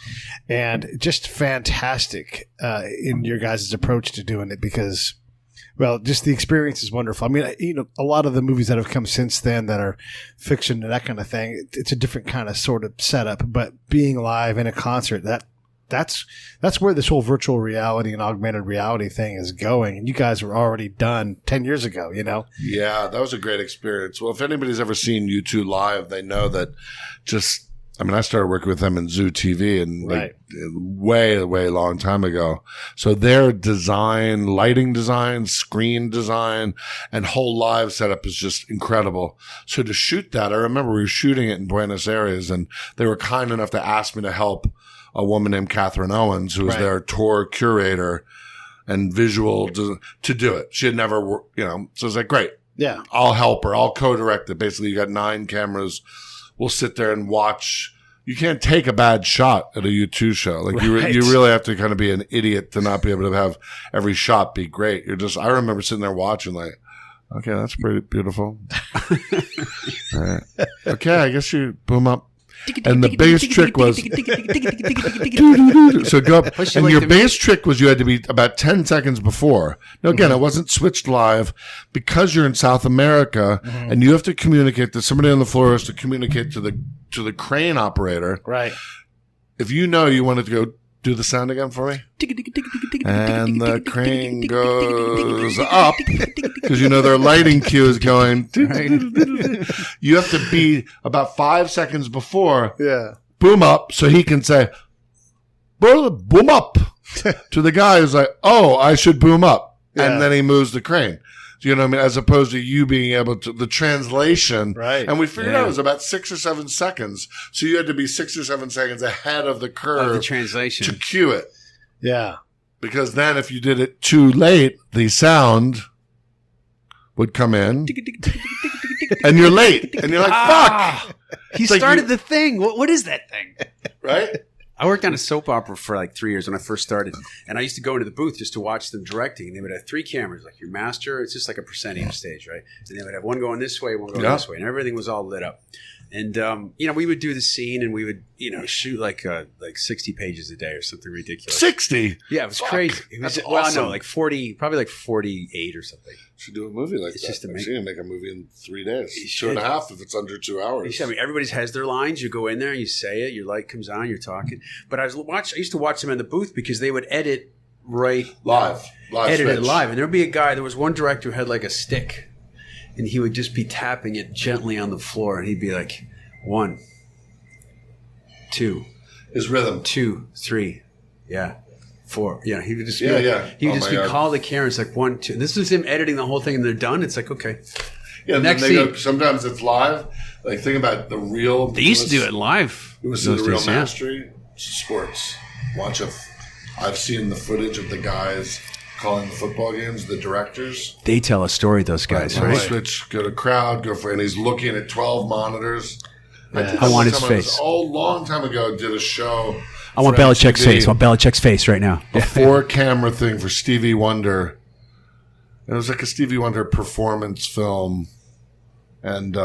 And just fantastic in your guys' approach to doing it because, well, just the experience is wonderful. I mean, a lot of the movies that have come since then that are fiction and that kind of thing, it's a different kind of sort of setup. But being live in a concert, that's where this whole virtual reality and augmented reality thing is going. And you guys were already done 10 years ago, Yeah,
that was a great experience. Well, if anybody's ever seen U2 live, they know that I started working with them in Zoo TV and way, way long time ago. So their design, lighting design, screen design, and whole live setup is just incredible. So to shoot that, I remember we were shooting it in Buenos Aires, and they were kind enough to ask me to help a woman named Catherine Owens, who was their tour curator and visual to do it. She had never worked, so I was like, great.
Yeah.
I'll help her. I'll co-direct it. Basically, you got 9 cameras. We'll sit there and watch. You can't take a bad shot at a U2 show. Like you really have to kind of be an idiot to not be able to have every shot be great. I remember sitting there watching like, okay, that's pretty beautiful. All right. Okay, I guess you boom up. And the biggest trick was so go up, and your biggest trick was you had to be about 10 seconds before. Now again, it wasn't switched live because you're in South America and you have to communicate to somebody on the floor has to communicate to the crane operator.
Right.
If you wanted to go do the sound again for me, and the crane goes up because their lighting cue is going. You have to be about 5 seconds before.
Yeah.
Boom up, so he can say, boom up to the guy who's like, oh, I should boom up, and then he moves the crane. Do you know what I mean? As opposed to you being able to the translation,
right?
And we figured out it was about 6 or 7 seconds, so you had to be 6 or 7 seconds ahead of the curve
of the translation
to cue it.
Yeah.
Because then if you did it too late, the sound would come in and you're late. And you're like, fuck.
He
like
started the thing. What is that thing?
Right?
I worked on a soap opera for like 3 years when I first started. And I used to go into the booth just to watch them directing. And they would have 3 cameras, like your master. It's just like a percentage stage, right? And they would have one going this way, one going this way. And everything was all lit up. And, we would do the scene and we would, shoot like 60 pages a day or something ridiculous.
60?
Yeah, it was crazy. It was,
That's awesome.
like 40, probably like 48 or something.
Should do a movie like
It's
that.
just
I've
amazing.
seen him make a movie in 3 days.
You
2.5 if it's under 2 hours.
Everybody has their lines. You go in there, you say it, your light comes on, you're talking. But I used to watch them in the booth because they would edit
live
edited
switch.
live. And there would be a guy, there was one director who had like a stick. And he would just be tapping it gently on the floor. And he'd be like, 1, 2,
His rhythm.
2, 3, 4. He would just be He would
Oh
just
my
be
God.
call the camera. It's like 1, 2. This is him editing the whole thing, and they're done. It's like, okay.
Yeah, and
Next
then they
scene.
go, sometimes it's live. Like, think about the real...
They used to do it live.
It was
those
the real
days, yeah.
mastery. Sports. I've seen the footage of the guys calling the football games, the directors.
They tell a story, those guys,
Right.
right?
Switch, go to crowd, and he's looking at 12 monitors.
Yeah.
I want his
Someone
face.
A long time ago did a show.
I want
for
Belichick's
MTV,
face. I want Belichick's face right now.
a 4-camera thing for Stevie Wonder. It was like a Stevie Wonder performance film, and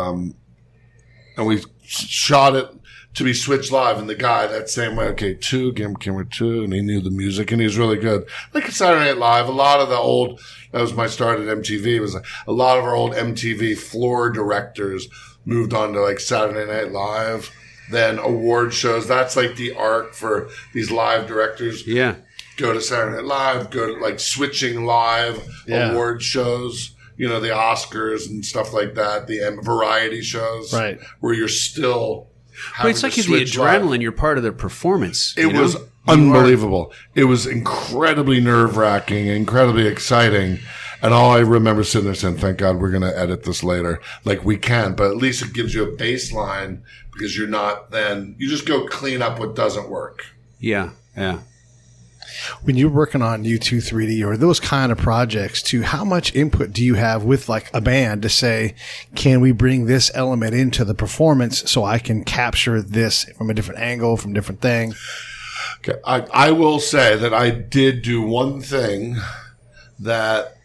we shot it to be switched live. And the guy that same way, okay, 2, camera 2, and he knew the music, and he was really good. Like Saturday Night Live, a lot of the old. That was my start at MTV. It was like a lot of our old MTV floor directors moved on to like Saturday Night Live, then award shows. That's like the arc for these live directors.
Yeah.
Go to Saturday Night Live, go to like switching live award shows, the Oscars and stuff like that, the variety shows,
Right.
where you're still
But
having
it's like
to
the
switch live.
adrenaline. You're part of the performance.
It was unbelievable. It was incredibly nerve-wracking, incredibly exciting. And all I remember sitting there saying, thank God we're going to edit this later. Like we can, but at least it gives you a baseline because you're not then, you just go clean up what doesn't work.
Yeah.
When you're working on U2 3D or those kind of projects too, how much input do you have with like a band to say, can we bring this element into the performance so I can capture this from a different angle, from different thing?
Okay. I will say that I did do one thing that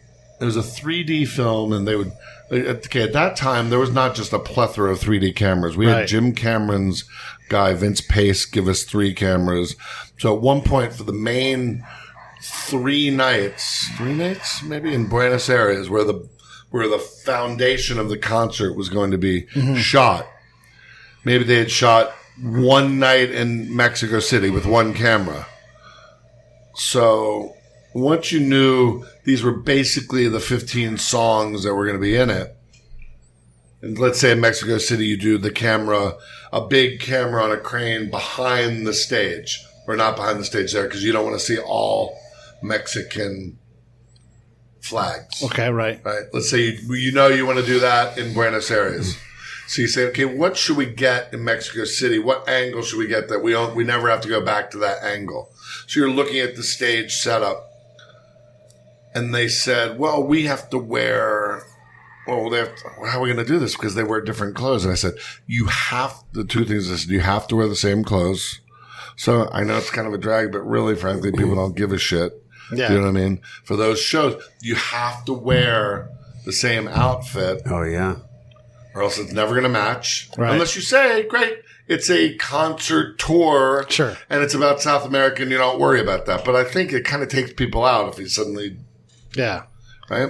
it was a 3D film, and they would. Okay, at that time there was not just a plethora of 3D cameras. We had Jim Cameron's guy Vince Pace give us 3 cameras. So at one point for the main 3 nights maybe in Buenos Aires, where the foundation of the concert was going to be shot. Maybe they had shot one night in Mexico City with 1 camera. So once you knew these were basically the 15 songs that were going to be in it, and let's say in Mexico City you do the camera, a big camera on a crane behind the stage, or not behind the stage there, because you don't want to see all Mexican flags.
Okay, right.
Let's say you want to do that in Buenos Aires. So you say, okay, what should we get in Mexico City? What angle should we get that we never have to go back to that angle? So you're looking at the stage setup, and they said, well, we have to wear. Well, how are we going to do this? Because they wear different clothes. And I said, the 2 things I said, you have to wear the same clothes. So I know it's kind of a drag, but really, frankly, people don't give a shit.
Yeah.
Do you know what I mean? For those shows, you have to wear the same outfit.
Oh, yeah.
Or else it's never going to match.
Right.
Unless you say, great, it's a concert tour.
Sure.
And it's about South America, and you don't worry about that. But I think it kind of takes people out if you suddenly,
Yeah.
right?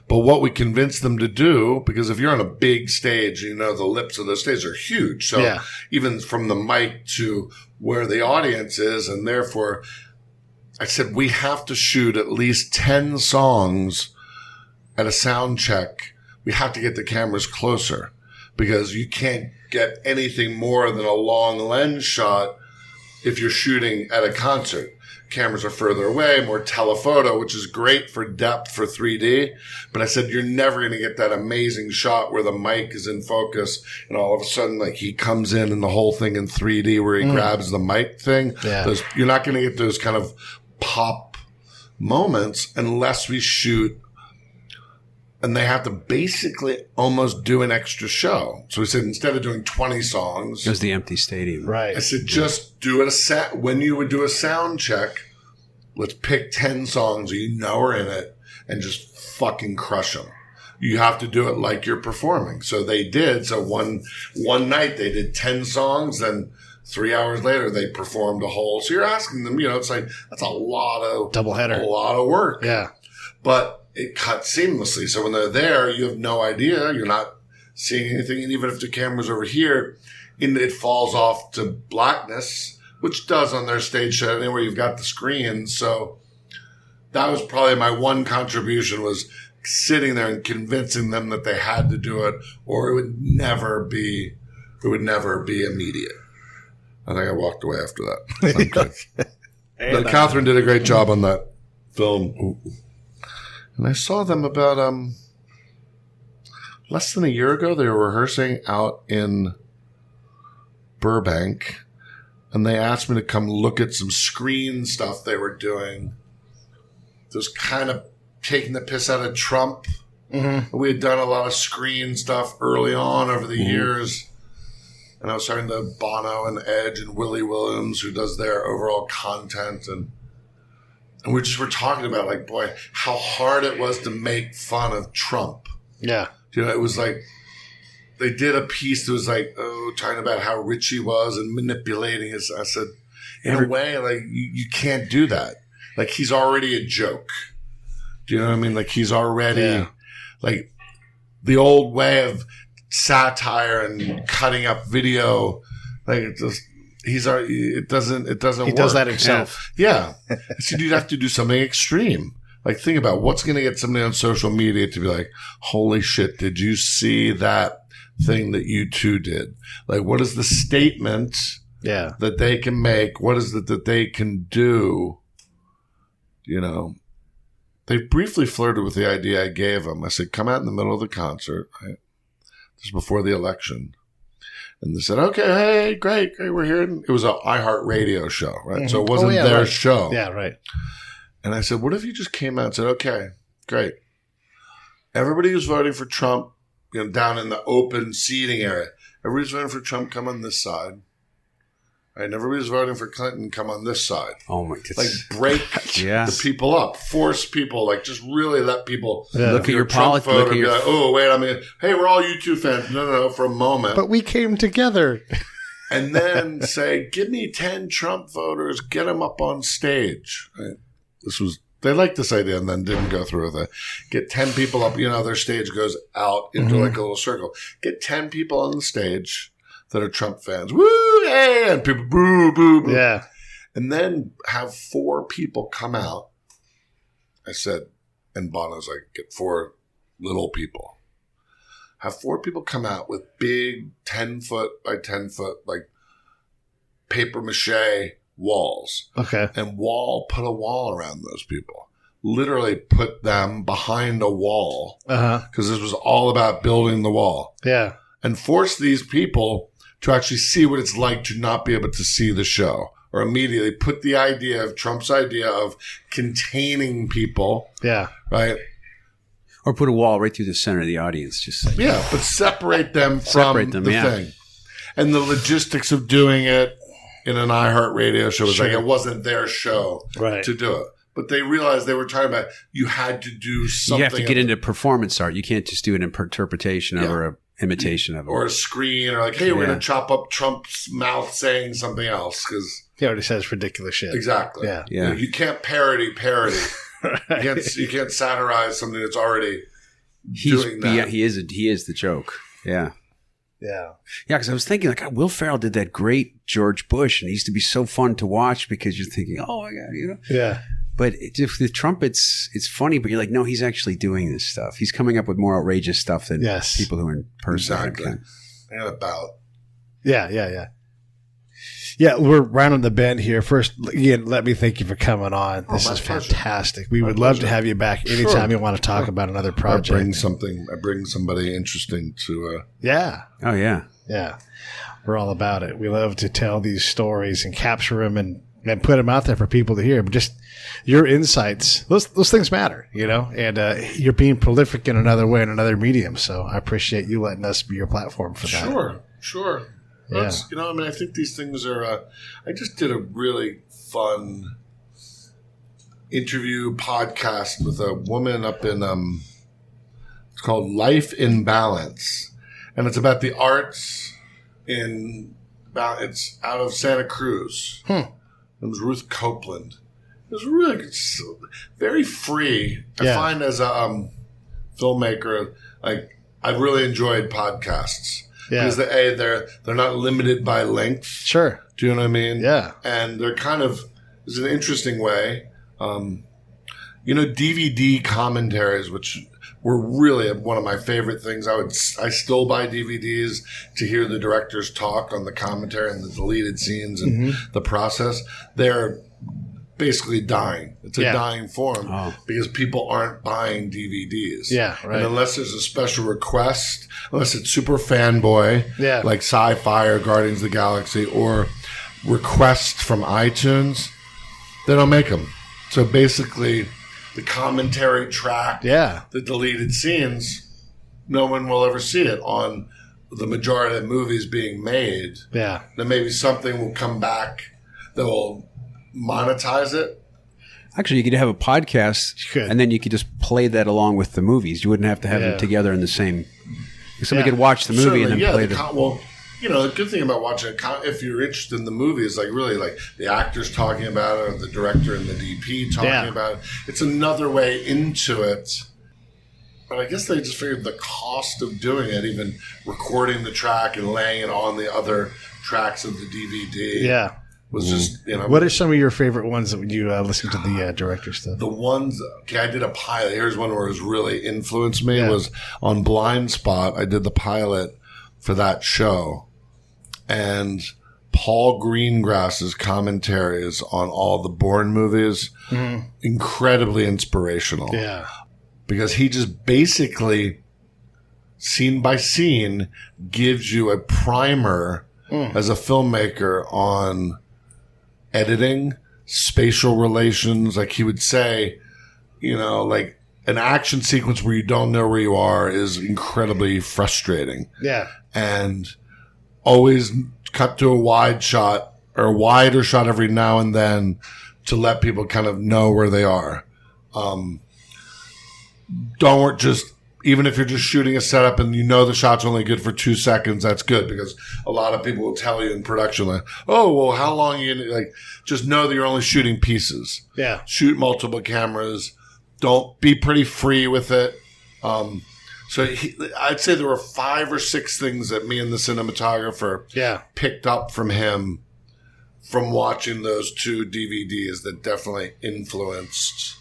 But what we convinced them to do, because if you're on a big stage, the lips of those stages are huge. So even from the mic to where the audience is, and therefore I said, we have to shoot at least 10 songs at a sound check. We have to get the cameras closer because you can't get anything more than a long lens shot if you're shooting at a concert. Cameras are further away, more telephoto, which is great for depth for 3D. But I said, you're never going to get that amazing shot where the mic is in focus and all of a sudden, like, he comes in and the whole thing in 3D where he grabs the mic thing. Yeah. You're not going to get those kind of pop moments unless we shoot. And they have to basically almost do an extra show. So we said, instead of doing 20 songs.
It was the empty stadium.
Right. I said, just do it when you would do a sound check, let's pick 10 songs you know are in it and just fucking crush them. You have to do it like you're performing. So they did. So one night they did 10 songs, then 3 hours later they performed a whole. So you're asking them, it's like, that's a lot of.
Doubleheader.
A lot of work.
Yeah.
But it cuts seamlessly. So when they're there, you have no idea. You're not seeing anything. And even if the camera's over here, it falls off to blackness, which does on their stage show anywhere you've got the screens. So that was probably my one contribution, was sitting there and convincing them that they had to do it, or it would never be immediate. I think I walked away after that. But Catherine did a great job on that film. Ooh. And I saw them about less than a year ago. They were rehearsing out in Burbank, and they asked me to come look at some screen stuff they were doing. It was kind of taking the piss out of Trump. Mm-hmm. We had done a lot of screen stuff early on over the years. And I was talking to Bono and Edge and Willie Williams, who does their overall content, and we just were talking about, like, boy, how hard it was to make fun of Trump.
Yeah.
It was like they did a piece that was like, talking about how rich he was and manipulating his. I said, in a way, like, you can't do that. Like, he's already a joke. Do you know what I mean? Like, he's already, like, the old way of satire and cutting up video, like, it just. It doesn't work.
He does that himself.
Yeah. So you'd have to do something extreme. Like, think about what's going to get somebody on social media to be like, holy shit, did you see that thing that you two did? Like, what is the statement that they can make? What is it that they can do? They briefly flirted with the idea I gave them. I said, come out in the middle of the concert. Right? This was before the election. And they said, okay, hey, great, we're here. And it was an iHeartRadio show, right? Mm-hmm. So it wasn't their show.
Yeah, right.
And I said, what if you just came out and said, okay, great. Everybody who's voting for Trump, down in the open seating area, everybody's voting for Trump, come on this side. Right? And everybody's voting for Clinton, come on this side.
Oh, my God.
Like, break the people up. Force people. Like, just really let people
look at your politics.
Look at your like, oh, wait, hey, we're all U2 fans. No, for a moment.
But we came together.
And then say, give me 10 Trump voters. Get them up on stage. Right? They liked this idea and then didn't go through with it. Get 10 people up. Their stage goes out into like a little circle. Get 10 people on the stage that are Trump fans. Woo! Hey! And people boo, boo, boo.
Yeah.
And then have 4 people come out. I said, and Bono's like, get 4 little people. Have 4 people come out with big 10-foot by 10-foot, like, paper mache walls.
Okay.
And put a wall around those people. Literally put them behind a wall. Because this was all about building the wall.
Yeah.
And force these people to actually see what it's like to not be able to see the show. Or immediately put the idea of Trump's idea of containing people.
Yeah.
Right?
Or put a wall right through the center of the audience. Just like,
but separate them from the thing. And the logistics of doing it in an iHeartRadio show was like, it wasn't their show to do it. But they realized they were talking about you had to do something.
You have to get into performance art. You can't just do an interpretation of or an imitation of it.
Or a screen or like, hey, we're going to chop up Trump's mouth saying something else because
he already says ridiculous shit.
Exactly.
Yeah.
You can't parody. Right. You can't satirize something that's already doing that.
He is the joke. Yeah.
Yeah.
Yeah, because I was thinking, like, Will Ferrell did that great George Bush, and he used to be so fun to watch because you're thinking, oh, my God,
Yeah.
But with Trump, it's funny, but you're like, no, he's actually doing this stuff. He's coming up with more outrageous stuff than people who are in person.
Exactly. And about.
Yeah. Yeah, we're rounding the bend here. First, again, let me thank you for coming on. This
my
is
pleasure.
fantastic. We would love to have you back anytime you want to talk about another project.
I bring somebody interesting to.
Yeah.
Oh yeah.
Yeah. We're all about it. We love to tell these stories and capture them and put them out there for people to hear. But just your insights, those things matter, and you're being prolific in another way, in another medium. So I appreciate you letting us be your platform for that.
Sure.
Yeah.
I think these things are. I just did a really fun interview podcast with a woman up in. It's called Life in Balance, and it's about the arts it's out of Santa Cruz. It was Ruth Copeland. It was really good, very free. I find as a filmmaker, like I really enjoyed podcasts.
Yeah.
Because they're not limited by length.
Sure.
Do you know what I mean?
Yeah.
And they're kind of, it's an interesting way. DVD commentaries, which were really one of my favorite things. I still buy DVDs to hear the directors talk on the commentary and the deleted scenes and the process. They're basically dying. It's a dying form because people aren't buying DVDs.
Yeah, right.
And unless there's a special request, unless it's super fanboy, like Sci-Fi or Guardians of the Galaxy, or requests from iTunes, they don't make them. So basically, the commentary track, the deleted scenes, no one will ever see it on the majority of the movies being made.
Yeah.
Then maybe something will come back that will monetize it.
Actually, you could have a podcast, and then you could just play that along with the movies. You wouldn't have to have them together in the same. Somebody could watch the movie and then play the.
The good thing about watching if you're interested in the movie is like really like the actors talking about it, or the director and the DP talking about it. It's another way into it. But I guess they just figured the cost of doing it, even recording the track and laying it on the other tracks of the DVD, was just,
What are some of your favorite ones that you listen to the director stuff?
The ones, I did a pilot. Here's one where it was really influenced me. It was on Blind Spot. I did the pilot for that show. And Paul Greengrass's commentaries on all the Bourne movies, incredibly inspirational.
Yeah.
Because he just basically, scene by scene, gives you a primer as a filmmaker on editing, spatial relations. Like he would say, like an action sequence where you don't know where you are is incredibly frustrating.
Yeah.
And always cut to a wide shot or a wider shot every now and then to let people kind of know where they are. Don't just, even if you're just shooting a setup and the shot's only good for 2 seconds, that's good, because a lot of people will tell you in production, like, oh, well, how long are you going to, like, just know that you're only shooting pieces.
Yeah.
Shoot multiple cameras. Don't be pretty free with it. So I'd say there were 5 or 6 things that me and the cinematographer picked up from him from watching those 2 DVDs that definitely influenced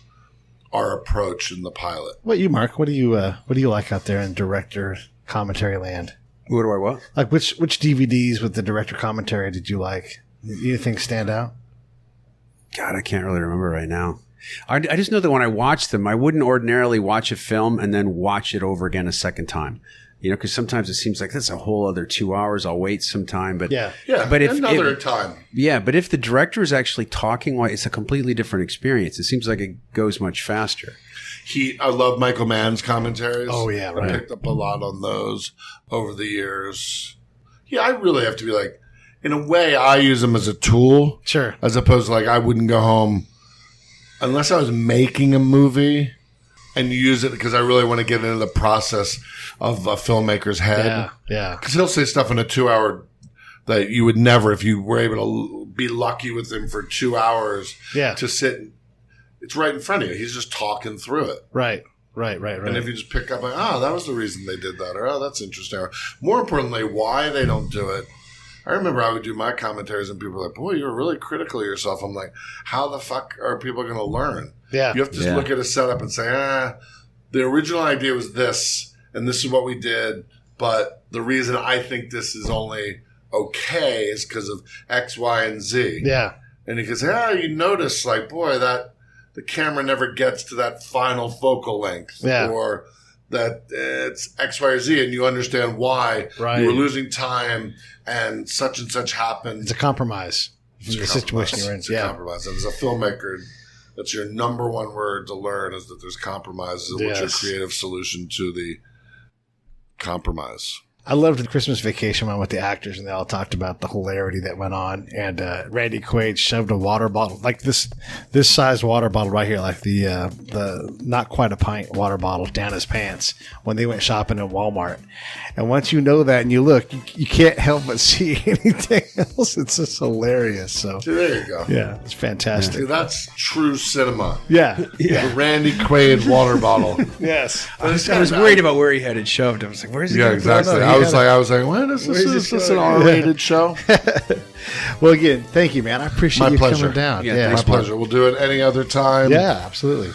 our approach in the pilot.
What you, Mark? What do you like out there in director commentary land?
What do I what?
Like which DVDs with the director commentary did you like? Anything stand out?
God, I can't really remember right now. I just know that when I watched them, I wouldn't ordinarily watch a film and then watch it over again a second time. Because sometimes it seems like that's a whole other 2 hours. I'll wait some time, but
but another time.
Yeah, but if the director is actually talking, it's a completely different experience. It seems like it goes much faster.
I love Michael Mann's commentaries.
Oh yeah, right.
I picked up a lot on those over the years. Yeah, I really have to be like, in a way, I use them as a tool.
Sure.
As opposed to like, I wouldn't go home unless I was making a movie and use it because I really want to get into the process of a filmmaker's head.
Yeah.
Because he'll say stuff in a 2-hour that you would never, if you were able to be lucky with him for 2 hours to sit. It's right in front of you. He's just talking through it.
Right.
And if you just pick up, like, that was the reason they did that, or that's interesting. Or more importantly, why they don't do it. I remember I would do my commentaries and people were like, boy, you're really critical of yourself. I'm like, how the fuck are people going to learn?
Yeah.
You have to just look at a setup and say, the original idea was this, and this is what we did, but the reason I think this is only okay is because of X, Y, and Z.
Yeah.
And he goes, you notice, like, boy, that the camera never gets to that final focal length.
Yeah.
Or that it's X, Y, or Z, and you understand why
Right.
you were losing time and such happened.
It's a compromise.
It's a
The situation you're in.
It's a compromise. And as a filmmaker, that's your number one word to learn is that there's compromises. And what's your creative solution to the compromise?
I loved the Christmas Vacation one with the actors, and they all talked about the hilarity that went on. And Randy Quaid shoved a water bottle, like this size water bottle right here, like the not quite a pint water bottle, down his pants when they went shopping at Walmart. And once you know that and you look, you can't help but see anything else. It's just hilarious. So
There you go.
yeah, it's fantastic.
See, that's true cinema.
Yeah.
The Randy Quaid water bottle.
Yes.
I was worried about where he had it shoved. I was like, where's he?
Yeah,
gonna put it?
exactly. I was like, when is this? Is this an R-rated show?
Well, again, thank you, man. I appreciate
My
you
pleasure.
coming down.
Yeah,
Yeah,
My pleasure. We'll do it any other time.
yeah, absolutely.